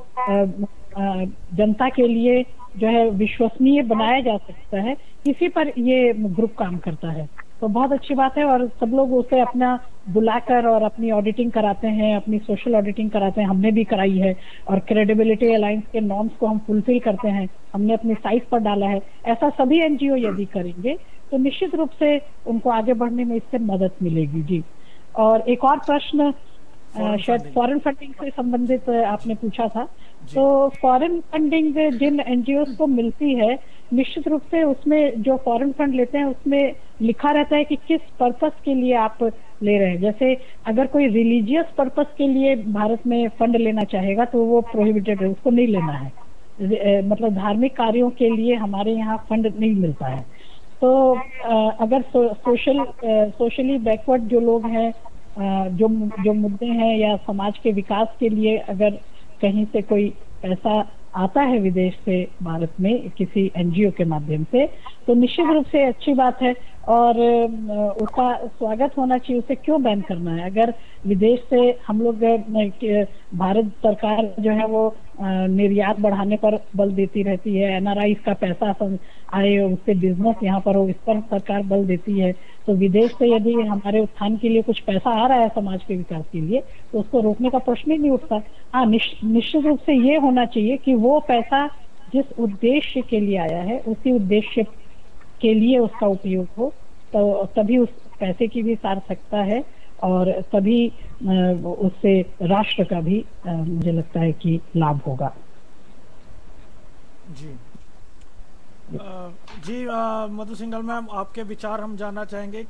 जनता के लिए जो है विश्वसनीय बनाया जा सकता है, इसी पर ये ग्रुप काम करता है। तो बहुत अच्छी बात है, और सब लोग उसे अपना बुलाकर और अपनी ऑडिटिंग कराते हैं, अपनी सोशल ऑडिटिंग कराते हैं। हमने भी कराई है, और क्रेडिबिलिटी अलायंस के नॉर्म्स को हम फुलफिल करते हैं, हमने अपनी साइट पर डाला है। ऐसा सभी एनजीओ यदि करेंगे तो निश्चित रूप से उनको आगे बढ़ने में इससे मदद मिलेगी। जी, और एक और प्रश्न शायद फॉरेन फंडिंग से संबंधित आपने पूछा था। तो फॉरेन फंडिंग जिन एनजीओ को मिलती है निश्चित रूप से उसमें जो फॉरेन फंड लेते हैं उसमें लिखा रहता है कि किस पर्पस के लिए आप ले रहे हैं। जैसे अगर कोई रिलीजियस पर्पस के लिए भारत में फंड लेना चाहेगा तो वो प्रोहिबिटेड है, उसको नहीं लेना है। मतलब धार्मिक कार्यों के लिए हमारे यहाँ फंड नहीं मिलता है। तो अगर सोशली बैकवर्ड जो लोग हैं, जो मुद्दे हैं या समाज के विकास के लिए अगर कहीं से कोई पैसा आता है विदेश से भारत में किसी एनजीओ के माध्यम से, तो निश्चित रूप से अच्छी बात है और उसका स्वागत होना चाहिए। उसे क्यों बैन करना है? अगर विदेश से हम लोग, भारत सरकार जो है वो निर्यात बढ़ाने पर बल देती रहती है, एनआरआई का पैसा आए, उससे बिजनेस यहाँ पर हो, इस पर सरकार बल देती है। तो विदेश से यदि हमारे उत्थान के लिए कुछ पैसा आ रहा है समाज के विकास के लिए, तो उसको रोकने का प्रश्न ही नहीं उठता। हाँ, निश्चित रूप से ये होना चाहिए कि वो पैसा जिस उद्देश्य के लिए आया है उसी उद्देश्य के लिए उसका उपयोग हो, तो तभी उस पैसे की भी सार्थकता है और तभी उससे राष्ट्र का भी मुझे लगता है कि लाभ होगा। जी जी मधु सिंघल मैम, आपके विचार हम जानना चाहेंगे।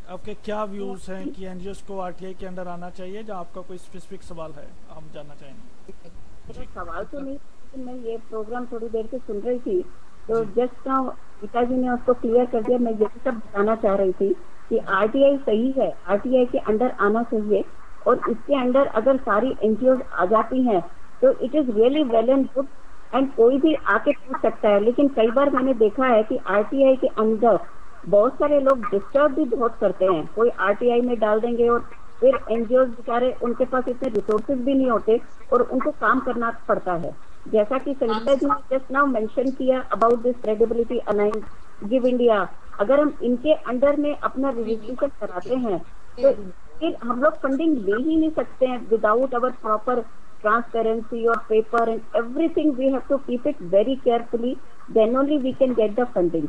आपके क्या व्यूज हैं कि एनजीओस को आरटीआई के अंदर आना चाहिए? जो आपका कोई स्पेसिफिक सवाल है हम जानना चाहेंगे। सवाल तो नहीं, मैं ये प्रोग्राम थोड़ी देर से सुन रही थी तो जस्ट नाउ पिताजी ने उसको क्लियर कर दिया। मैं यही सब बताना चाह रही थी कि आरटीआई सही है, आरटीआई के अंडर आना चाहिए और इसके अंडर अगर सारी एनजीओ आ जाती हैं तो it is really well and good and कोई भी आके पूछ सकता है। लेकिन कई बार मैंने देखा है कि आरटीआई के अंदर बहुत सारे लोग डिस्टर्ब भी बहुत करते हैं। कोई आरटीआई में डाल देंगे और फिर एनजीओ बेचारे, उनके पास इतने रिसोर्सेज भी नहीं होते और उनको काम करना पड़ता है। जैसा कि संगीता जी ने जस्ट नाउ मेंशन किया about this credibility alliance, give India, अगर हम इनके अंडर में अपना रजिस्ट्रेशन कराते हैं तो फिर हम लोग फंडिंग ले ही नहीं सकते हैं without our proper transparency or paper and everything. We have to keep it very carefully, then only we can get the funding.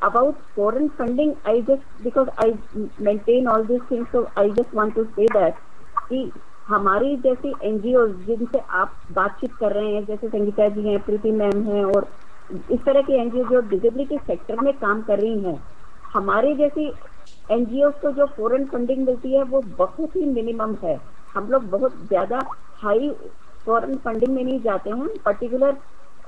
About foreign funding, I just, because I maintain all these things, so I just want to say that कि हमारी जैसी NGO जिनसे आप बातचीत कर रहे हैं, जैसे संगीता जी हैं, प्रीति मैम हैं और इस तरह की एनजीओ जो डिसेबिलिटी सेक्टर में काम कर रही हैं, हमारी जैसी एनजीओ को जो फॉरेन फंडिंग मिलती है वो बहुत ही मिनिमम है। हम लोग बहुत ज्यादा हाई फॉरेन फंडिंग में नहीं जाते हैं। पर्टिकुलर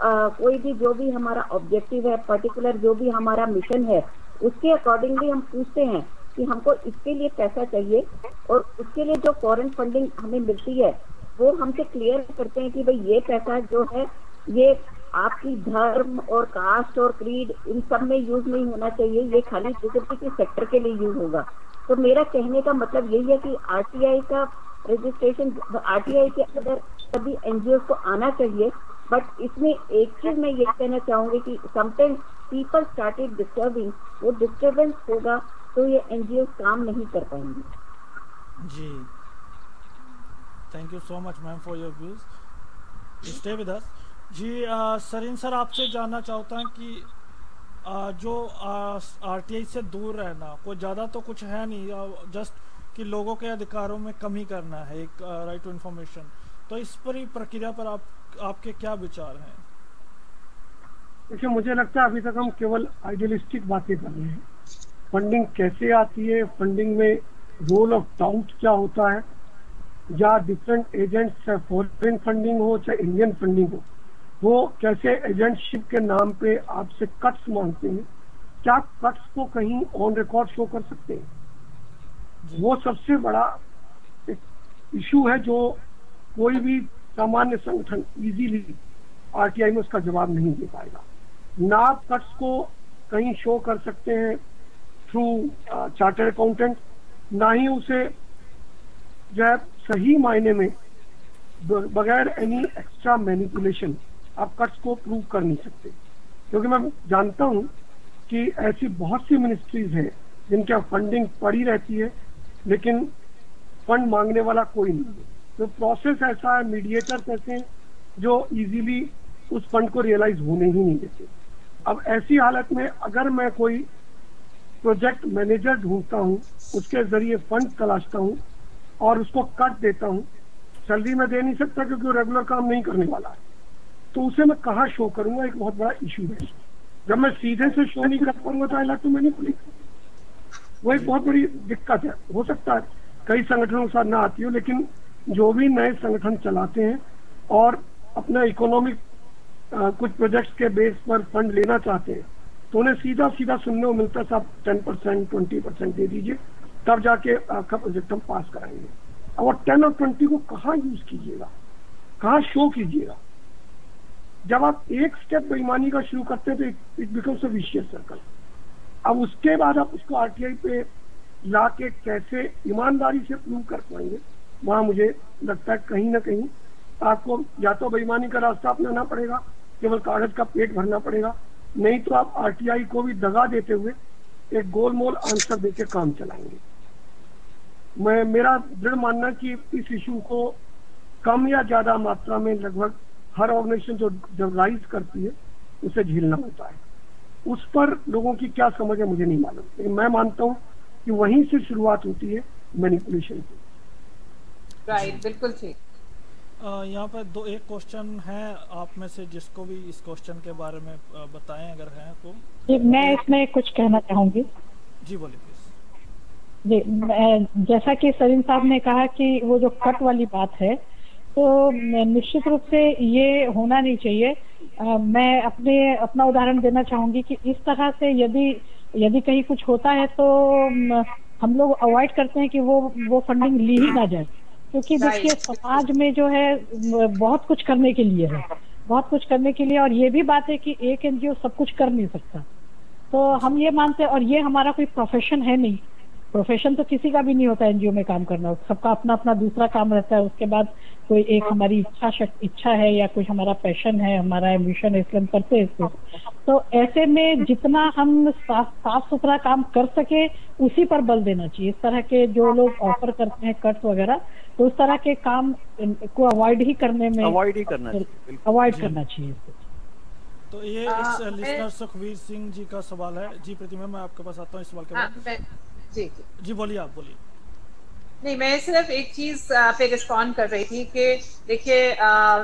कोई भी जो भी हमारा ऑब्जेक्टिव है, पर्टिकुलर जो भी हमारा मिशन है, उसके अकॉर्डिंगली हम पूछते हैं कि हमको इसके लिए पैसा चाहिए और उसके लिए जो फॉरेन फंडिंग हमें मिलती है वो हमसे क्लियर करते हैं कि भाई ये पैसा जो है ये आपकी धर्म और कास्ट और क्रीड इन सब में यूज नहीं होना चाहिए, ये खाली डिसेबिलिटी सेक्टर के लिए यूज होगा। तो मेरा कहने का मतलब यही है कि आरटीआई का रजिस्ट्रेशन आरटीआई के अंदर सभी एनजीओ को आना चाहिए। बट इसमें एक चीज मैं ये कहना चाहूंगी कि समटाइम्स पीपल स्टार्टेड डिस्टर्बिंग, वो डिस्टर्बेंस होगा तो ये एनजीओ काम नहीं कर पाएंगे। जी, thank you so much ma'am for your views, stay with us. जी सरीन सर, आपसे जानना चाहता हूँ कि जो आरटीआई से दूर रहना कोई ज़्यादा तो कुछ है नहीं, जस्ट कि लोगों के अधिकारों में कमी करना है, एक राइट टू इन्फॉर्मेशन। तो इस पर ही प्रक्रिया पर आपके क्या विचार हैं? देखिए, मुझे लगता है अभी तक हम केवल आइडियलिस्टिक बातें कर रहे हैं। फंडिंग कैसे आती है, फंडिंग में रोल ऑफ डाउट क्या होता है, या डिफरेंट एजेंट्स, चाहे फॉरेन फंडिंग हो चाहे इंडियन फंडिंग हो, वो कैसे एजेंटशिप के नाम पे आपसे कट्स मांगते हैं, क्या कट्स को कहीं ऑन रिकॉर्ड शो कर सकते हैं? वो सबसे बड़ा इशू है जो कोई भी सामान्य संगठन इजीली आरटीआई में उसका जवाब नहीं दे पाएगा। ना आप कट्स को कहीं शो कर सकते हैं थ्रू चार्टर्ड अकाउंटेंट, ना ही उसे जो है सही मायने में बगैर एनी एक्स्ट्रा मैनिपुलेशन आप कट्स को प्रूव कर नहीं सकते। क्योंकि मैं जानता हूं कि ऐसी बहुत सी मिनिस्ट्रीज हैं जिनके फंडिंग पड़ी रहती है लेकिन फंड मांगने वाला कोई नहीं है। तो प्रोसेस ऐसा है, मीडिएटर्स ऐसे हैं जो इजीली उस फंड को रियलाइज होने ही नहीं देते। अब ऐसी हालत में अगर मैं कोई प्रोजेक्ट मैनेजर ढूंढता हूं, उसके जरिए फंड तलाशता हूं और उसको कट देता हूं, सैलरी में दे नहीं सकता क्योंकि वो रेगुलर काम नहीं करने वाला है, तो उसे मैं कहाँ शो करूंगा? एक बहुत बड़ा इशू है। जब मैं सीधे से शो नहीं कर पाऊंगा तो आई लाइक टू मैनिपुलेट, वो एक बहुत बड़ी दिक्कत है। हो सकता है कई संगठनों के साथ ना आती हो, लेकिन जो भी नए संगठन चलाते हैं और अपना इकोनॉमिक कुछ प्रोजेक्ट्स के बेस पर फंड लेना चाहते हैं, तो उन्हें सीधा सीधा सुनने को मिलता है साहब 10% 20% दे दीजिए, तब जाके आपका प्रोजेक्ट हम पास कराएंगे। और 10 और 20 को कहाँ यूज कीजिएगा, कहाँ शो कीजिएगा? जब आप एक स्टेप बेईमानी का शुरू करते हैं तो it becomes a vicious circle. अब उसके बाद आप उसको आरटीआई पे ला के कैसे ईमानदारी से प्रूव कर पाएंगे, वहां मुझे लगता है कहीं ना कहीं आपको या तो बेईमानी का रास्ता अपनाना पड़ेगा, केवल कागज का पेट भरना पड़ेगा, नहीं तो आप आरटीआई को भी दगा देते हुए एक गोलमोल आंसर देके काम चलाएंगे। मेरा दृढ़ मानना कि इस इशू को कम या ज्यादा मात्रा में लगभग हर ऑर्गेनाइजेशन जो राइज करती है उसे झेलना होता है। उस पर लोगों की क्या समझ है मुझे नहीं मालूम, लेकिन मैं मानता हूँ कि वहीं से शुरुआत होती है मैनिपुलेशन की। राइट, बिल्कुल ठीक। यहाँ पर एक क्वेश्चन है आप में से जिसको भी इस क्वेश्चन के बारे में बताएं अगर है तो। मैं इसमें कुछ कहना चाहूंगी। जी बोलिए प्लीज। जी, जैसा कि सलीम साहब ने कहा कि वो जो कट वाली बात है, तो निश्चित रूप से ये होना नहीं चाहिए। मैं अपना उदाहरण देना चाहूंगी कि इस तरह से यदि कहीं कुछ होता है तो हम लोग अवॉइड करते हैं कि वो फंडिंग ली ही ना जाए, क्योंकि देखिए समाज में जो है बहुत कुछ करने के लिए है, बहुत कुछ करने के लिए, और ये भी बात है कि एक एनजीओ सब कुछ कर नहीं सकता। तो हम ये मानते हैं, और ये हमारा कोई प्रोफेशन है नहीं, प्रोफेशन तो किसी का भी नहीं होता एनजीओ में काम करना, सबका अपना अपना दूसरा काम रहता है। उसके बाद कोई एक हमारी इच्छा है या कोई हमारा पैशन है, हमारा एम्बिशन है, इसलिए हम करते हैं इसको। तो ऐसे में जितना हम साफ सुथरा काम कर सके उसी पर बल देना चाहिए। इस तरह के जो लोग ऑफर करते हैं कट्स वगैरह, तो उस तरह के काम को अवॉइड करना चाहिए। तो ये इस लिसनर सुखवीर सिंह जी का सवाल है। जी प्रतिमा, मैं आपके पास आता हूँ इस सवाल के बाद। जी बोलिए, आप बोलिए। नहीं, मैं सिर्फ एक चीज पे रिस्पॉन्ड कर रही थी कि देखिए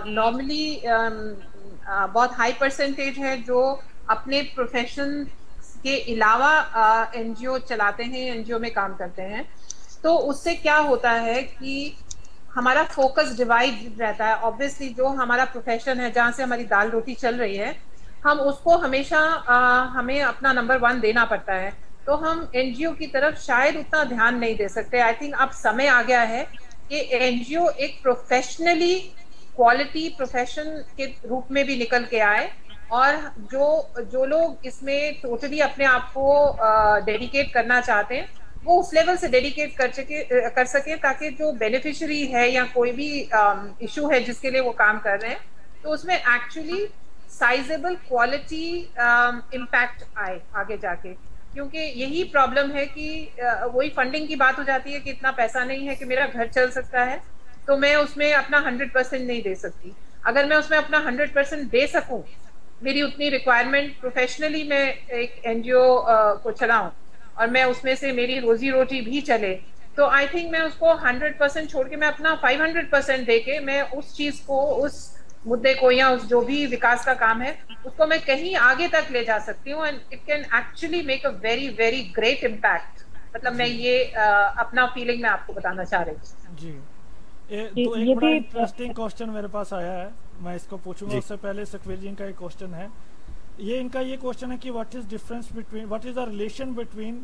नॉर्मली बहुत हाई परसेंटेज है जो अपने प्रोफेशन के अलावा एनजीओ चलाते हैं, एनजीओ में काम करते हैं। तो उससे क्या होता है कि हमारा फोकस डिवाइड रहता है। ऑब्वियसली जो हमारा प्रोफेशन है, जहाँ से हमारी दाल रोटी चल रही है, हम उसको हमेशा हमें अपना नंबर 1 देना पड़ता है। तो हम एनजीओ की तरफ शायद उतना ध्यान नहीं दे सकते। आई थिंक अब समय आ गया है कि एनजीओ एक प्रोफेशनली क्वालिटी प्रोफेशन के रूप में भी निकल के आए, और जो लोग इसमें टोटली अपने आप को डेडिकेट करना चाहते हैं वो उस लेवल से डेडिकेट कर सके, ताकि जो बेनिफिशियरी है या कोई भी इशू है जिसके लिए वो काम कर रहे हैं, तो उसमें एक्चुअली साइजेबल क्वालिटी इम्पैक्ट आए आगे जाके। क्योंकि यही प्रॉब्लम है कि वही फंडिंग की बात हो जाती है कि इतना पैसा नहीं है कि मेरा घर चल सकता है, तो मैं उसमें अपना 100% नहीं दे सकती। अगर मैं उसमें अपना 100% दे सकूं, मेरी उतनी रिक्वायरमेंट प्रोफेशनली मैं एक एनजीओ को चलाऊं और मैं उसमें से मेरी रोजी रोटी भी चले, तो आई थिंक मैं उसको 100% छोड़ के मैं अपना 500% दे के मैं उस चीज को, उस मुद्दे को या उस जो भी विकास का काम है उसको मैं कहीं आगे तक ले जा सकती हूँ, and it can actually make a very very great impact. मतलब मैं ये अपना फीलिंग मैं आपको बताना चाह रही थी। जी, तो एक बड़ा इंटरेस्टिंग क्वेश्चन मेरे पास आया है, मैं इसको पूछूंगा। उससे पहले सुखवीर जी का एक क्वेश्चन है। इनका ये क्वेश्चन है कि what is the relation between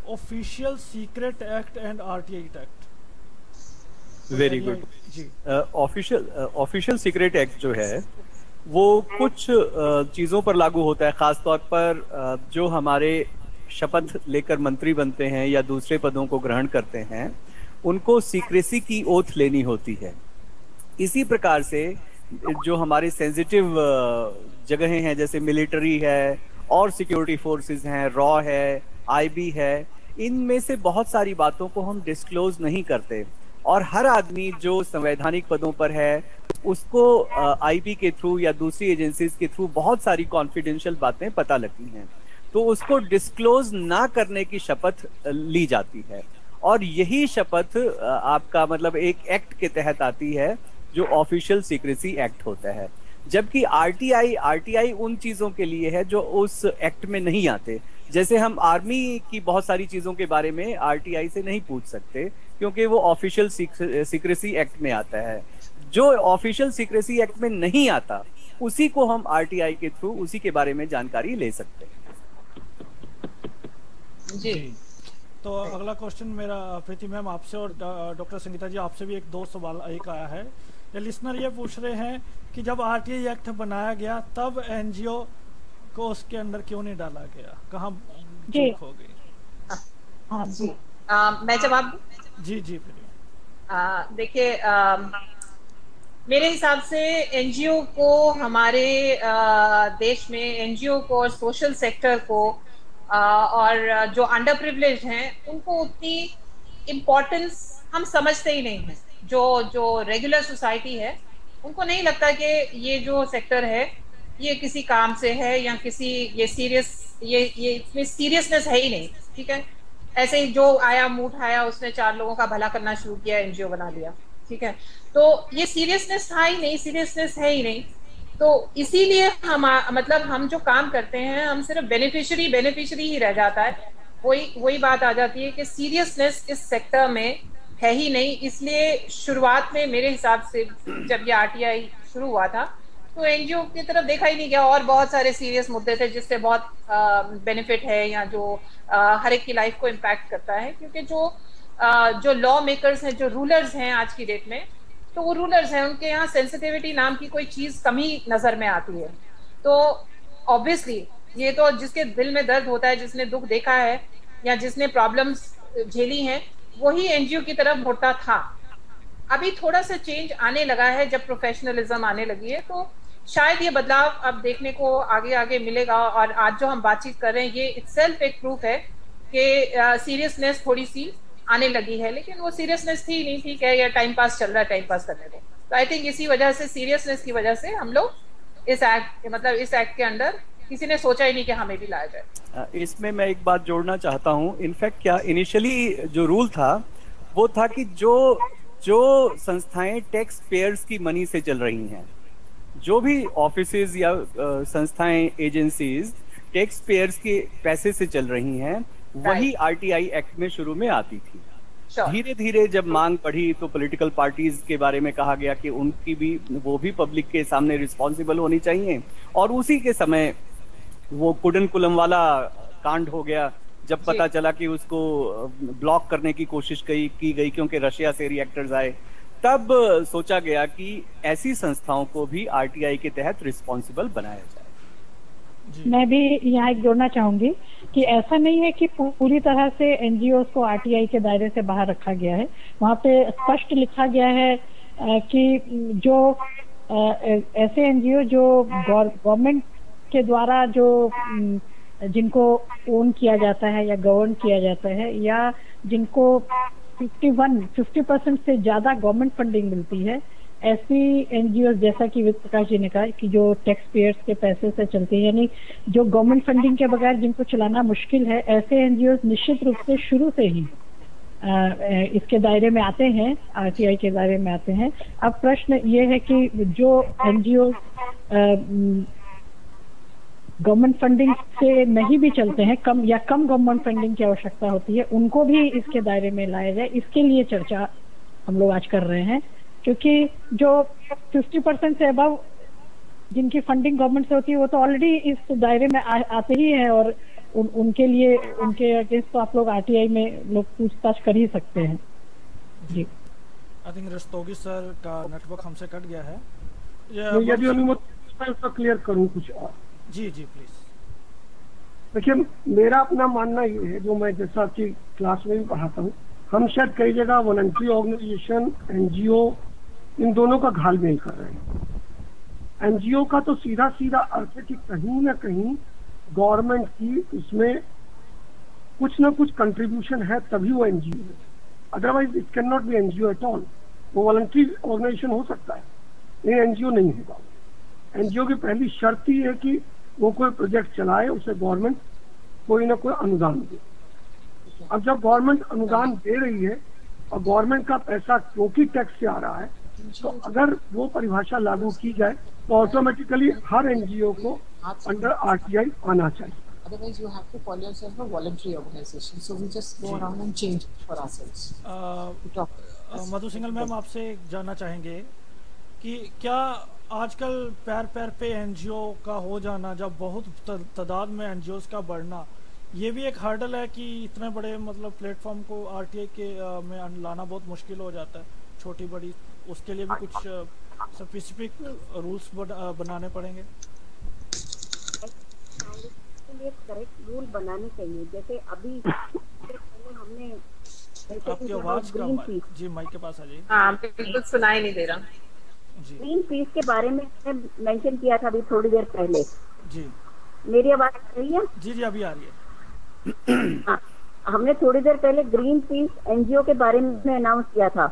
official secret act and RTI act? Very good जी। ऑफिशियल सीक्रेट एक्ट जो है वो कुछ चीजों पर लागू होता है, खासतौर पर जो हमारे शपथ लेकर मंत्री बनते हैं या दूसरे पदों को ग्रहण करते हैं, उनको सीक्रेसी की ओथ लेनी होती है। इसी प्रकार से जो हमारे सेंसिटिव जगहें हैं, जैसे मिलिट्री है और सिक्योरिटी फोर्सेस हैं, रॉ है, आईबी है, इनमें से बहुत सारी बातों को हम डिस्क्लोज नहीं करते, और हर आदमी जो संवैधानिक पदों पर है उसको आईबी के थ्रू या दूसरी एजेंसीज के थ्रू बहुत सारी कॉन्फिडेंशियल बातें पता लगती हैं, तो उसको डिस्क्लोज ना करने की शपथ ली जाती है। और यही शपथ आपका मतलब एक एक्ट के तहत आती है जो ऑफिशियल सीक्रेसी एक्ट होता है। जबकि आरटीआई उन चीजों के लिए है जो उस एक्ट में नहीं आते। जैसे हम आर्मी की बहुत सारी चीजों के बारे में आरटीआई से नहीं पूछ सकते क्योंकि वो ऑफिशियल सीक्रेसी एक्ट में आता है। जो ऑफिशियल सीक्रेसी एक्ट में नहीं आता उसी को हम आरटीआई के थ्रू उसी के बारे में जानकारी ले सकते हैं। जी। तो अगला क्वेश्चन मेरा प्रीति मैम आपसे और डॉक्टर संगीता जी आपसे भी एक दो सवाल एक आया है। ये लिसनर ये पूछ रहे हैं कि जब आरटीआई एक्ट बनाया गया तब एनजीओ को उसके अंदर क्यों नहीं डाला गया, कहाँ चूक हो गई? हाँ जी, मैं जवाब दूं? जी जी देखिए, मेरे हिसाब से एनजीओ को हमारे देश में एनजीओ को और सोशल सेक्टर को और जो अंडर प्रिविलेज हैं उनको उतनी इम्पोर्टेंस हम समझते ही नहीं हैं। जो रेगुलर सोसाइटी है उनको नहीं लगता कि ये जो सेक्टर है ये किसी काम से है या किसी ये इसमें सीरियसनेस है ही नहीं। ठीक है, ऐसे ही जो आया मुंह उठाया उसने 4 लोगों का भला करना शुरू किया, एनजीओ बना लिया। ठीक है, तो ये सीरियसनेस था ही नहीं, सीरियसनेस है ही नहीं। तो इसीलिए हम जो काम करते हैं हम सिर्फ बेनिफिशियरी ही रह जाता है। वही बात आ जाती है कि सीरियसनेस इस सेक्टर में है ही नहीं। इसलिए शुरुआत में मेरे हिसाब से जब ये आरटीआई शुरू हुआ था तो एनजीओ की तरफ देखा ही नहीं गया, और बहुत सारे सीरियस मुद्दे थे जिससे बहुत बेनिफिट है या जो हर एक की लाइफ को इम्पैक्ट करता है। क्योंकि जो लॉ मेकर्स हैं, जो रूलर्स हैं आज की डेट में, तो वो रूलर्स हैं, उनके यहाँ सेंसिटिविटी नाम की कोई चीज कम ही नजर में आती है। तो ऑब्वियसली ये तो जिसके दिल में दर्द होता है, जिसने दुख देखा है या जिसने प्रॉब्लम्स झेली हैं, वही एनजीओ की तरफ मुड़ता था। अभी थोड़ा सा चेंज आने लगा है जब प्रोफेशनलिज्म आने लगी है, तो शायद ये बदलाव अब देखने को आगे मिलेगा। और आज जो हम बातचीत कर रहे हैं ये इटसेल्फ एक प्रूफ है कि सीरियसनेस थोड़ी सी आने लगी है, लेकिन वो सीरियसनेस थी नहीं। ठीक है, या टाइम पास चल रहा है, टाइम पास करने दो। तो आई थिंक इसी वजह से, सीरियसनेस की वजह से हम लोग इस एक्ट के अंदर किसी ने सोचा ही नहीं कि हमें भी लाया जाए। इसमें मैं एक बात जोड़ना चाहता हूँ। इनफैक्ट क्या इनिशियली जो रूल था वो था कि जो संस्थाएं टैक्स पेयर्स की मनी से चल रही हैं, जो भी ऑफिसेज या संस्थाएं एजेंसीज टैक्स पेयर्स के पैसे से चल रही हैं, वही आरटीआई एक्ट में शुरू में आती थी। धीरे धीरे जब मांग बढ़ी तो पॉलिटिकल पार्टीज के बारे में कहा गया कि उनकी भी वो भी पब्लिक के सामने रिस्पॉन्सिबल होनी चाहिए। और उसी के समय वो कुडनकुलम वाला कांड हो गया, जब पता चला कि उसको ब्लॉक करने की कोशिश की गई क्योंकि रशिया से रिएक्टर्स आए। तब सोचा गया कि ऐसी संस्थाओं को भी आरटीआई के तहत रिस्पॉन्सिबल बनाया जाए। मैं भी यहाँ एक जोड़ना चाहूंगी कि ऐसा नहीं है कि पूरी तरह से एनजीओ को आरटीआई के दायरे से बाहर रखा गया है। वहाँ पे स्पष्ट लिखा गया है कि जो ऐसे एनजीओ जो गवर्नमेंट के द्वारा जो जिनको ओन किया जाता है या गवर्न किया जाता है, या जिनको 50% से ज्यादा गवर्नमेंट फंडिंग मिलती है, ऐसी एनजीओ जैसा कि वित्त प्रकाश जी ने कहा कि जो टैक्स पेयर्स के पैसे से चलती है, यानी जो गवर्नमेंट फंडिंग के बगैर जिनको चलाना मुश्किल है, ऐसे एनजीओ निश्चित रूप से शुरू से ही इसके दायरे में आते हैं, आरटीआई के दायरे में आते हैं। अब प्रश्न ये है कि जो एनजीओ गवर्नमेंट फंडिंग से नहीं भी चलते हैं, कम गवर्नमेंट फंडिंग की आवश्यकता होती है, उनको भी इसके दायरे में लाया जाए, इसके लिए चर्चा हम लोग आज कर रहे हैं। क्योंकि जो 50% से अबव जिनकी फंडिंग गवर्नमेंट से होती है वो तो ऑलरेडी इस दायरे में आते ही हैं, और उनके लिए उनके अगेंस्ट तो आप लोग आरटीआई में लोग पूछताछ कर ही सकते हैं। जी, आई थिंक रस्तोगी सर का नेटवर्क हमसे कट गया है। यदि अनुमति मैं उसका क्लियर करूं कुछ और। जी जी प्लीज। देखिए, मेरा अपना मानना ये है, जो मैं जैसा कि क्लास में भी पढ़ाता हूँ, हम शायद कई जगह वॉलंटरी ऑर्गेनाइजेशन, एनजीओ, इन दोनों का घालमेल कर रहे हैं। एनजीओ का तो सीधा अर्थ है कि कहीं ना कहीं गवर्नमेंट की उसमें कुछ ना कुछ कंट्रीब्यूशन है, तभी वो एनजीओ है। Otherwise it can not be NGO at all. वो वॉलंटरी ऑर्गेनाइजेशन हो सकता है, लेकिन एनजीओ नहीं होगा। एनजीओ की पहली शर्त ही है कि वो कोई प्रोजेक्ट चलाए, उसे गवर्नमेंट कोई ना कोई अनुदान दे। अब जब गवर्नमेंट अनुदान दे रही है और गवर्नमेंट का पैसा क्योंकि टैक्स से आ रहा है, तो अगर वो परिभाषा लागू की जाए तो ऑटोमेटिकली हर एनजीओ को अंडर आरटीआई आना चाहिए। Otherwise, you have to call yourself a voluntary organization. So we just go around and change for ourselves. Madhu Singhal ma'am, आपसे जानना चाहेंगे कि क्या आजकल पैर पैर पे एनजीओ का हो जाना, जब बहुत तादाद में एनजीओज का बढ़ना, ये भी एक हर्डल है कि इतने बड़े मतलब प्लेटफॉर्म को आरटीआई के में लाना बहुत मुश्किल हो जाता है, छोटी बड़ी, उसके लिए भी कुछ स्पेसिफिक रूल्स बनाने पड़ेंगे? लिए करेक्ट रूल बनाने चाहिए। जैसे अभी हमने आपकी आवाज कम है जी, माइक के पास आ जाइए। हाँ, बिल्कुल सुनाई नहीं दे रहा जी। ग्रीन पीस के बारे में मेंशन किया था अभी थोड़ी देर पहले जी। मेरी आवाज आ रही है? जी जी, अभी आ रही है। हाँ, हमने थोड़ी देर पहले ग्रीन पीस एनजीओ के बारे में अनाउंस किया था।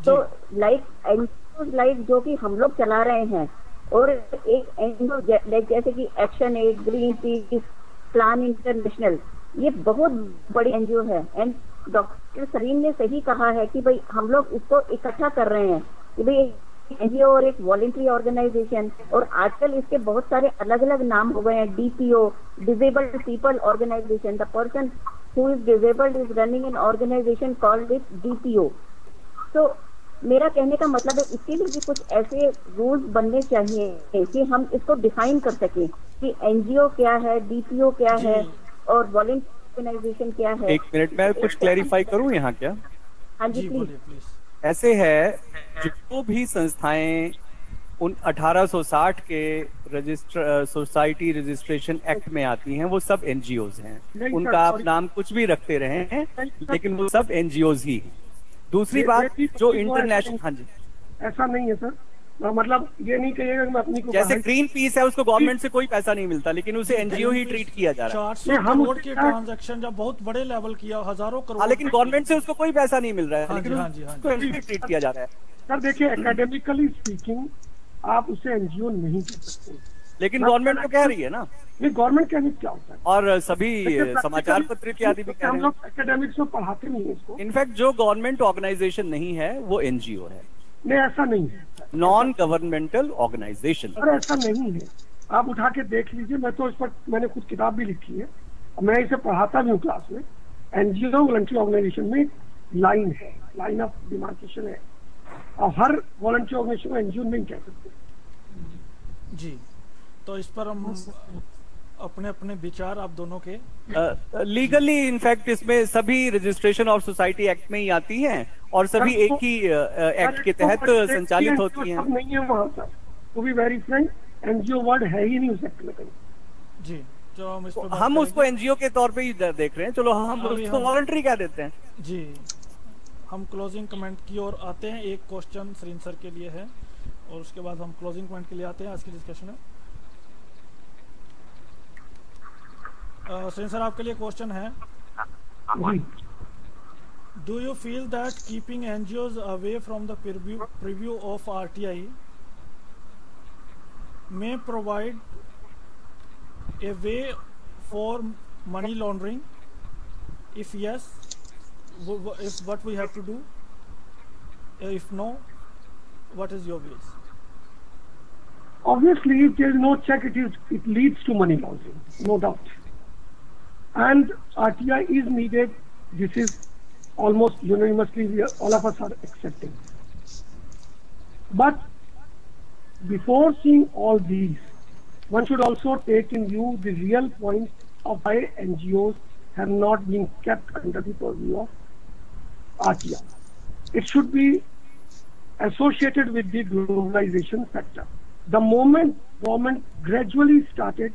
तो लाइक जो कि हम लोग चला रहे हैं, और एक एनजीओ जैसे कि Action Aid, Greenpeace, Plan International, ये बहुत बड़ी एनजीओ है। एंड डॉक्टर सलीम ने सही कहा है कि भाई हम लोग इसको इकट्ठा कर रहे हैं कि भाई एनजीओ और एक वॉलंटरी ऑर्गेनाइजेशन, और आजकल इसके बहुत सारे अलग अलग नाम हो गए हैं। DPO, disabled people organization, the person who is disabled is running an organization called it DPO. तो मेरा कहने का मतलब है इसके लिए भी कुछ ऐसे रूल्स बनने चाहिए कि हम इसको डिफाइन कर सकें कि एनजीओ क्या है, डीपीओ क्या है, और वॉलंटरी ऑर्गेनाइजेशन क्या है। एक मिनट, मैं कुछ क्लैरिफाई करूं यहाँ क्या? हाँ जी, प्लीज। ऐसे है, जो भी संस्थाएं उन 1860 के सोसाइटी रजिस्ट्रेशन एक्ट में आती हैं, वो सब एनजीओज हैं। उनका आप नाम कुछ भी रखते रहे हैं, लेकिन वो सब एनजीओज ही हैं। दूसरी बात, जो इंटरनेशनल, हाँ जी, ऐसा नहीं है सर, मतलब ये नहीं कहिएगा कि मैं अपनी को, जैसे ग्रीन पीस है, उसको गवर्नमेंट से कोई पैसा नहीं मिलता, लेकिन उसे एनजीओ ही ट्रीट किया जा रहा है। 400 करोड़ के ट्रांजैक्शन जब बहुत बड़े लेवल किया, हजारों करोड़। हाँ, लेकिन गवर्नमेंट से उसको कोई पैसा नहीं मिल रहा है, लेकिन उसको एनजीओ ट्रीट किया जा रहा है। सर देखिए, एकेडमिकली स्पीकिंग आप उसे एनजीओ नहीं कह सकते, लेकिन गवर्नमेंट तो कह रही है ना। ये गवर्नमेंट कहने क्या होता है, और सभी समाचार पत्र इत्यादि भी कह रहे हैं। हम लोग एकेडमिक्स में पढ़ाते नहीं है इसको। इनफैक्ट जो गवर्नमेंट ऑर्गेनाइजेशन नहीं है वो एनजीओ है। नहीं, ऐसा नहीं है, नॉन गवर्नमेंटल ऑर्गेनाइजेशन। अरे ऐसा नहीं है, आप उठा के देख लीजिए। मैं तो इस पर मैंने खुद किताब भी लिखी है, मैं इसे पढ़ाता भी हूँ क्लास में। एनजीओ वॉलंटरी ऑर्गेनाइजेशन में लाइन है, लाइन ऑफ डिमार्केशन है, और हर वॉलंटरी ऑर्गेनाइजेशन को एनजीओ नहीं कह सकते जी। तो इस पर हम अपने अपने विचार आप दोनों के लीगली इनफैक्ट इसमें सभी रजिस्ट्रेशन ऑफ सोसाइटी एक्ट में ही आती हैं, और सभी एक ही एक्ट के तहत संचालित होती हैं। नहीं है वहाँ sir, to be very frank, NGO word है ही नहीं उस एक्ट में कहीं। जी, जो हम उसको एनजीओ के तौर पे ही देख रहे हैं। चलो हम उसको वॉलंटरी कह देते हैं जी। हम क्लोजिंग कमेंट की ओर आते हैं। एक क्वेश्चन श्रीन सर के लिए है, और उसके बाद हम क्लोजिंग कमेंट के लिए आते हैं आज की डिस्कशन में। श्रीन सर, आपके लिए क्वेश्चन है, do you feel that keeping NGOs away from the preview of RTI may provide a way for money laundering? If yes, what we have to do? If no, what is your views? Obviously, if there is no check, it leads to money laundering, no doubt. And RTI is needed. This is almost unanimously all of us are accepting. But before seeing all these, one should also take in view the real point of why NGOs have not been kept under the purview of RTI. It should be associated with the globalization factor. The moment government gradually started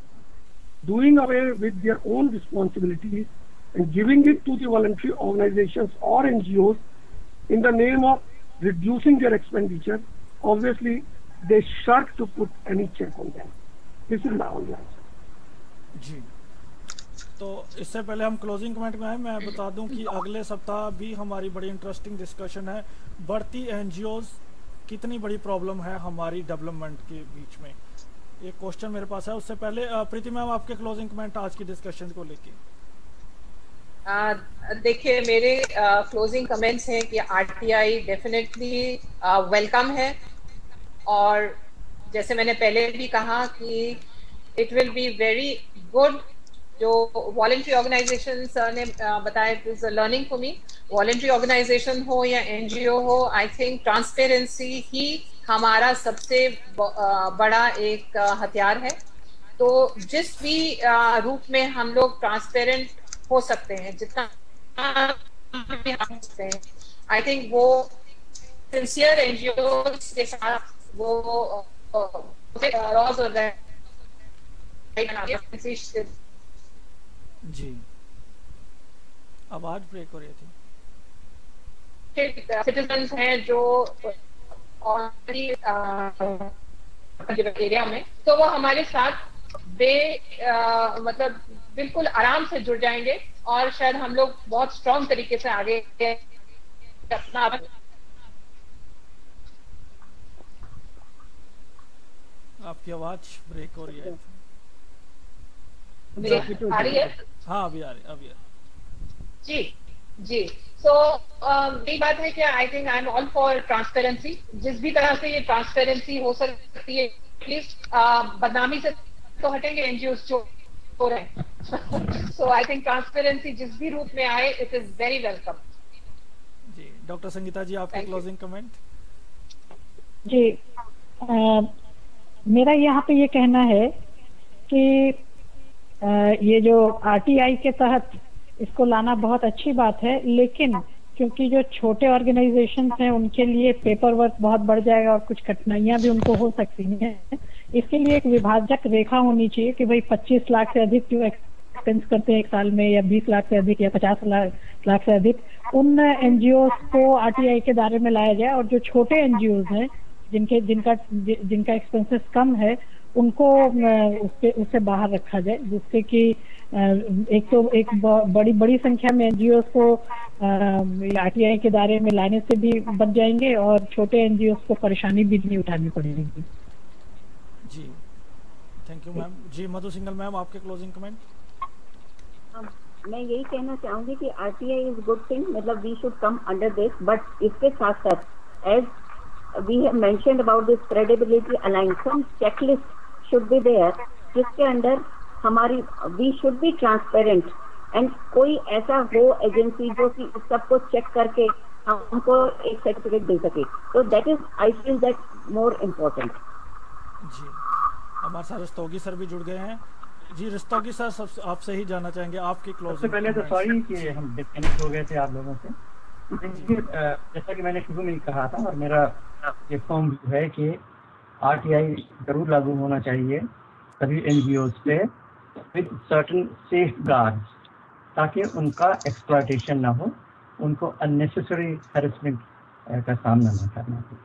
doing away with their own responsibilities and giving it to the voluntary organizations or NGOs in the name of reducing their expenditure, obviously they shirk to put any check on them. This is my only answer. जी, तो इससे पहले हम closing comment में आए, मैं बता दूं कि अगले सप्ताह भी हमारी बड़ी इंटरेस्टिंग डिस्कशन है, बढ़ती एनजीओज कितनी बड़ी प्रॉब्लम है हमारी डेवलपमेंट के बीच में। एक क्वेश्चन मेरे पास है, उससे पहले प्रीति मैम आपके क्लोजिंग कमेंट आज की डिस्कशन को लेके। देखिए, मेरे क्लोजिंग कमेंट्स हैं कि आरटीआई डेफिनेटली वेलकम है, और जैसे मैंने पहले भी कहा कि it will be very good. जो वॉलंटरी ऑर्गेनाइजेशन सर ने बताया, it is a learning for me. Voluntary organization हो या एनजीओ हो, आई थिंक ट्रांसपेरेंसी ही हमारा सबसे बड़ा एक हथियार है। तो जिस भी रूप में हम लोग ट्रांसपेरेंट हो सकते हैं, जितना भी हम सकते हैं, आई थिंक वो सिंसियर एनजीओ के साथ वो जी आवाज ब्रेक हो रही थी। सिटीजन्स हैं जो ऑलरेडी एरिया में, तो वो हमारे साथ मतलब बिल्कुल आराम से जुड़ जाएंगे, और शायद हम लोग बहुत स्ट्रॉन्ग तरीके से आगे अपना। आपकी आवाज ब्रेक हो रही है। आ रही है? हाँ, अभी आ रही। जी जी। सो यही बात है कि I think I am all for transparency. जिस भी तरह से ये ट्रांसपेरेंसी हो सकती है, एटलीस्ट बदनामी से तो हटेंगे एनजीओ जो हो रहे हैं। सो आई थिंक ट्रांसपेरेंसी जिस भी रूप में आए, इट इज वेरी वेलकम। जी, डॉक्टर संगीता जी, आपके क्लोजिंग कमेंट। जी, मेरा यहाँ पे ये कहना है कि ये जो आरटीआई के तहत इसको लाना बहुत अच्छी बात है, लेकिन क्योंकि जो छोटे ऑर्गेनाइजेशंस हैं उनके लिए पेपर वर्क बहुत बढ़ जाएगा और कुछ कठिनाइयां भी उनको हो सकती हैं। इसके लिए एक विभाजक रेखा होनी चाहिए कि भाई 25 लाख से अधिक जो एक्सपेंस करते हैं एक साल में, या 20 लाख से अधिक, या 50 लाख से अधिक, उन एनजीओ को आरटीआई के दायरे में लाया जाए, और जो छोटे एनजीओ हैं जिनका एक्सपेंसेस कम है, उनको उससे बाहर रखा जाए, जिससे कि एक बड़ी संख्या में एनजीओ को आरटीआई के दायरे में लाने से भी बच जाएंगे, और छोटे एनजीओ को परेशानी भी नहीं उठानी पड़ेगी। जी, थैंक यू मैम। जी, मधु सिंगल मैम, आपके क्लोजिंग कमेंट। मैं यही कहना चाहूंगी कि आरटीआई इज गुड थिंग, मतलब we should come under this, but इसके साथ साथ as we have mentioned about this credibility alliance, some checklist should be there जिसके अंदर हमारी we should be transparent, and कोई ऐसा हो एजेंसी जो कि इस सबको चेक करके हमको एक सर्टिफिकेट दे सके, तो that is I feel that more important। जी, हमारे साथ रस्तोगी सर भी जुड़ गए हैं। जी, रस्तोगी सर, आपसे ही जानना चाहेंगे आपकी क्लोजिंग। सबसे पहले तो सॉरी कि हम डिस्कनेक्ट हो गए थे आप लोगों से। जैसा कि मैंने शुरू में कहा था, और मेरा ये फॉर्म है कि आरटीआई जरूर लागू होना चाहिए सभी एनजीओज पे विद सर्टेन सेफगार्ड्स, ताकि उनका एक्सप्लॉयटेशन ना हो, उनको अननेसेसरी हैरेसमेंट का सामना ना करना पड़े।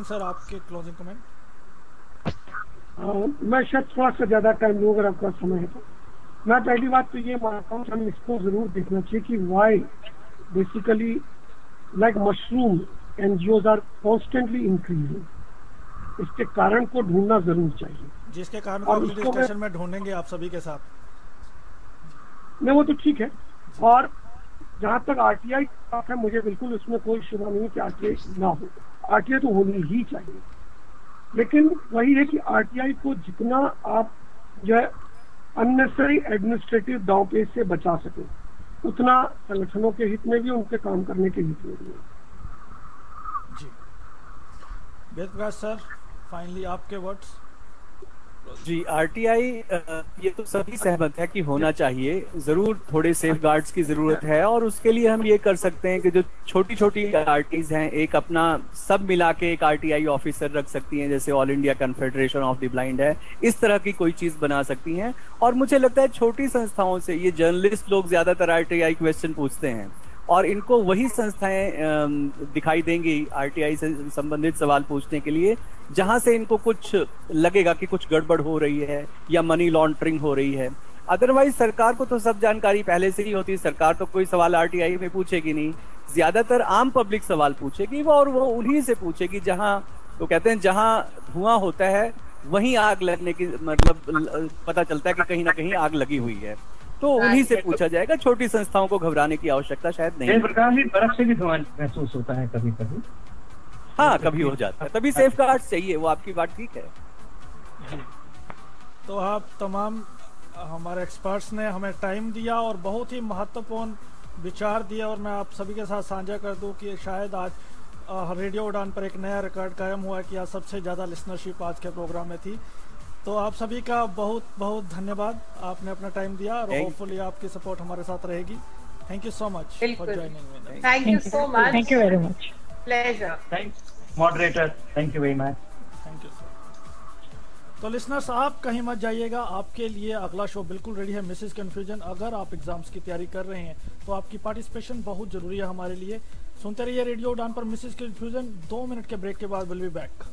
सर, आपके क्लोजिंग कमेंट। मैं शायद थोड़ा सा ज्यादा टाइम लूँ अगर आपका समय है तो। मैं पहली बात तो ये मानता हूँ, हमें इसको जरूर देखना चाहिए कि why basically like mushroom NGOs are constantly increasing. इसके कारण को ढूंढना जरूर चाहिए, जिसके कारण को अगले डिस्कशन में ढूंढेंगे आप सभी के साथ। नहीं, वो तो ठीक है। और जहाँ तक आरटीआई बात है, मुझे बिल्कुल उसमें कोई शुबा नहीं कि आरटीआई ना हो, आरटीआई तो होनी ही चाहिए। लेकिन वही है कि आरटीआई को जितना आप जो है अननेसेसरी एडमिनिस्ट्रेटिव दांवपेच से बचा सके, उतना संगठनों के हित में भी, उनके काम करने के हित में भी। जी, वेद प्रकाश सर, फाइनली आपके वर्ड्स। जी, आरटीआई ये तो सभी सहमत है कि होना चाहिए, जरूर थोड़े सेफगार्ड्स की जरूरत है, और उसके लिए हम ये कर सकते हैं कि जो छोटी छोटी आरटीज हैं, एक अपना सब मिला के एक आरटीआई ऑफिसर रख सकती हैं, जैसे all India confederation of the blind है, इस तरह की कोई चीज बना सकती हैं। और मुझे लगता है छोटी संस्थाओं से, ये जर्नलिस्ट लोग ज्यादातर आरटीआई क्वेश्चन पूछते हैं, और इनको वही संस्थाएं दिखाई देंगी आरटीआई से संबंधित सवाल पूछने के लिए, जहां से इनको कुछ लगेगा कि कुछ गड़बड़ हो रही है या मनी लॉन्ड्रिंग हो रही है। अदरवाइज सरकार को तो सब जानकारी पहले से ही होती है, सरकार तो कोई सवाल आरटीआई में पूछेगी नहीं, ज्यादातर आम पब्लिक सवाल पूछेगी, और वो उन्हीं से पूछेगी जहां, तो कहते हैं जहां धुआं होता है वहीं आग लगने की मतलब पता चलता है कि कहीं ना कहीं आग लगी हुई है। तो उन्हीं से पूछा जाएगा, छोटी संस्थाओं को घबराने की आवश्यकता शायद नहीं। प्रकाश जी, बर्फ से भी धुआं महसूस होता है कभी कभी। हाँ, कभी हो जाता है, तभी सेफ गार्ड्स चाहिए, वो आपकी बात ठीक है जी। तो आप तमाम हमारे एक्सपर्ट्स ने हमें टाइम दिया और बहुत ही महत्वपूर्ण विचार दिया, और मैं आप सभी के साथ साझा कर दूं कि शायद आज रेडियो उड़ान पर एक नया रिकॉर्ड कायम हुआ कि आज सबसे ज़्यादा लिसनरशिप आज के प्रोग्राम में थी। तो आप सभी का बहुत बहुत धन्यवाद, आपने अपना टाइम दिया और होपफुली आपकी सपोर्ट हमारे साथ रहेगी। Thank you so much for joining. Thank you so much, thank you very much, pleasure. Thanks moderator, thank you very much. Thank you sir. तो लिसनर्स, आप कहीं मत जाइएगा, आपके लिए अगला शो बिल्कुल रेडी है, मिसेस कंफ्यूजन। अगर आप एग्जाम्स की तैयारी कर रहे हैं तो आपकी पार्टिसिपेशन बहुत जरूरी है हमारे लिए। सुनते रहिए रेडियो उड़ान पर मिसेस कंफ्यूजन। 2 मिनट के ब्रेक के बाद विल बी बैक।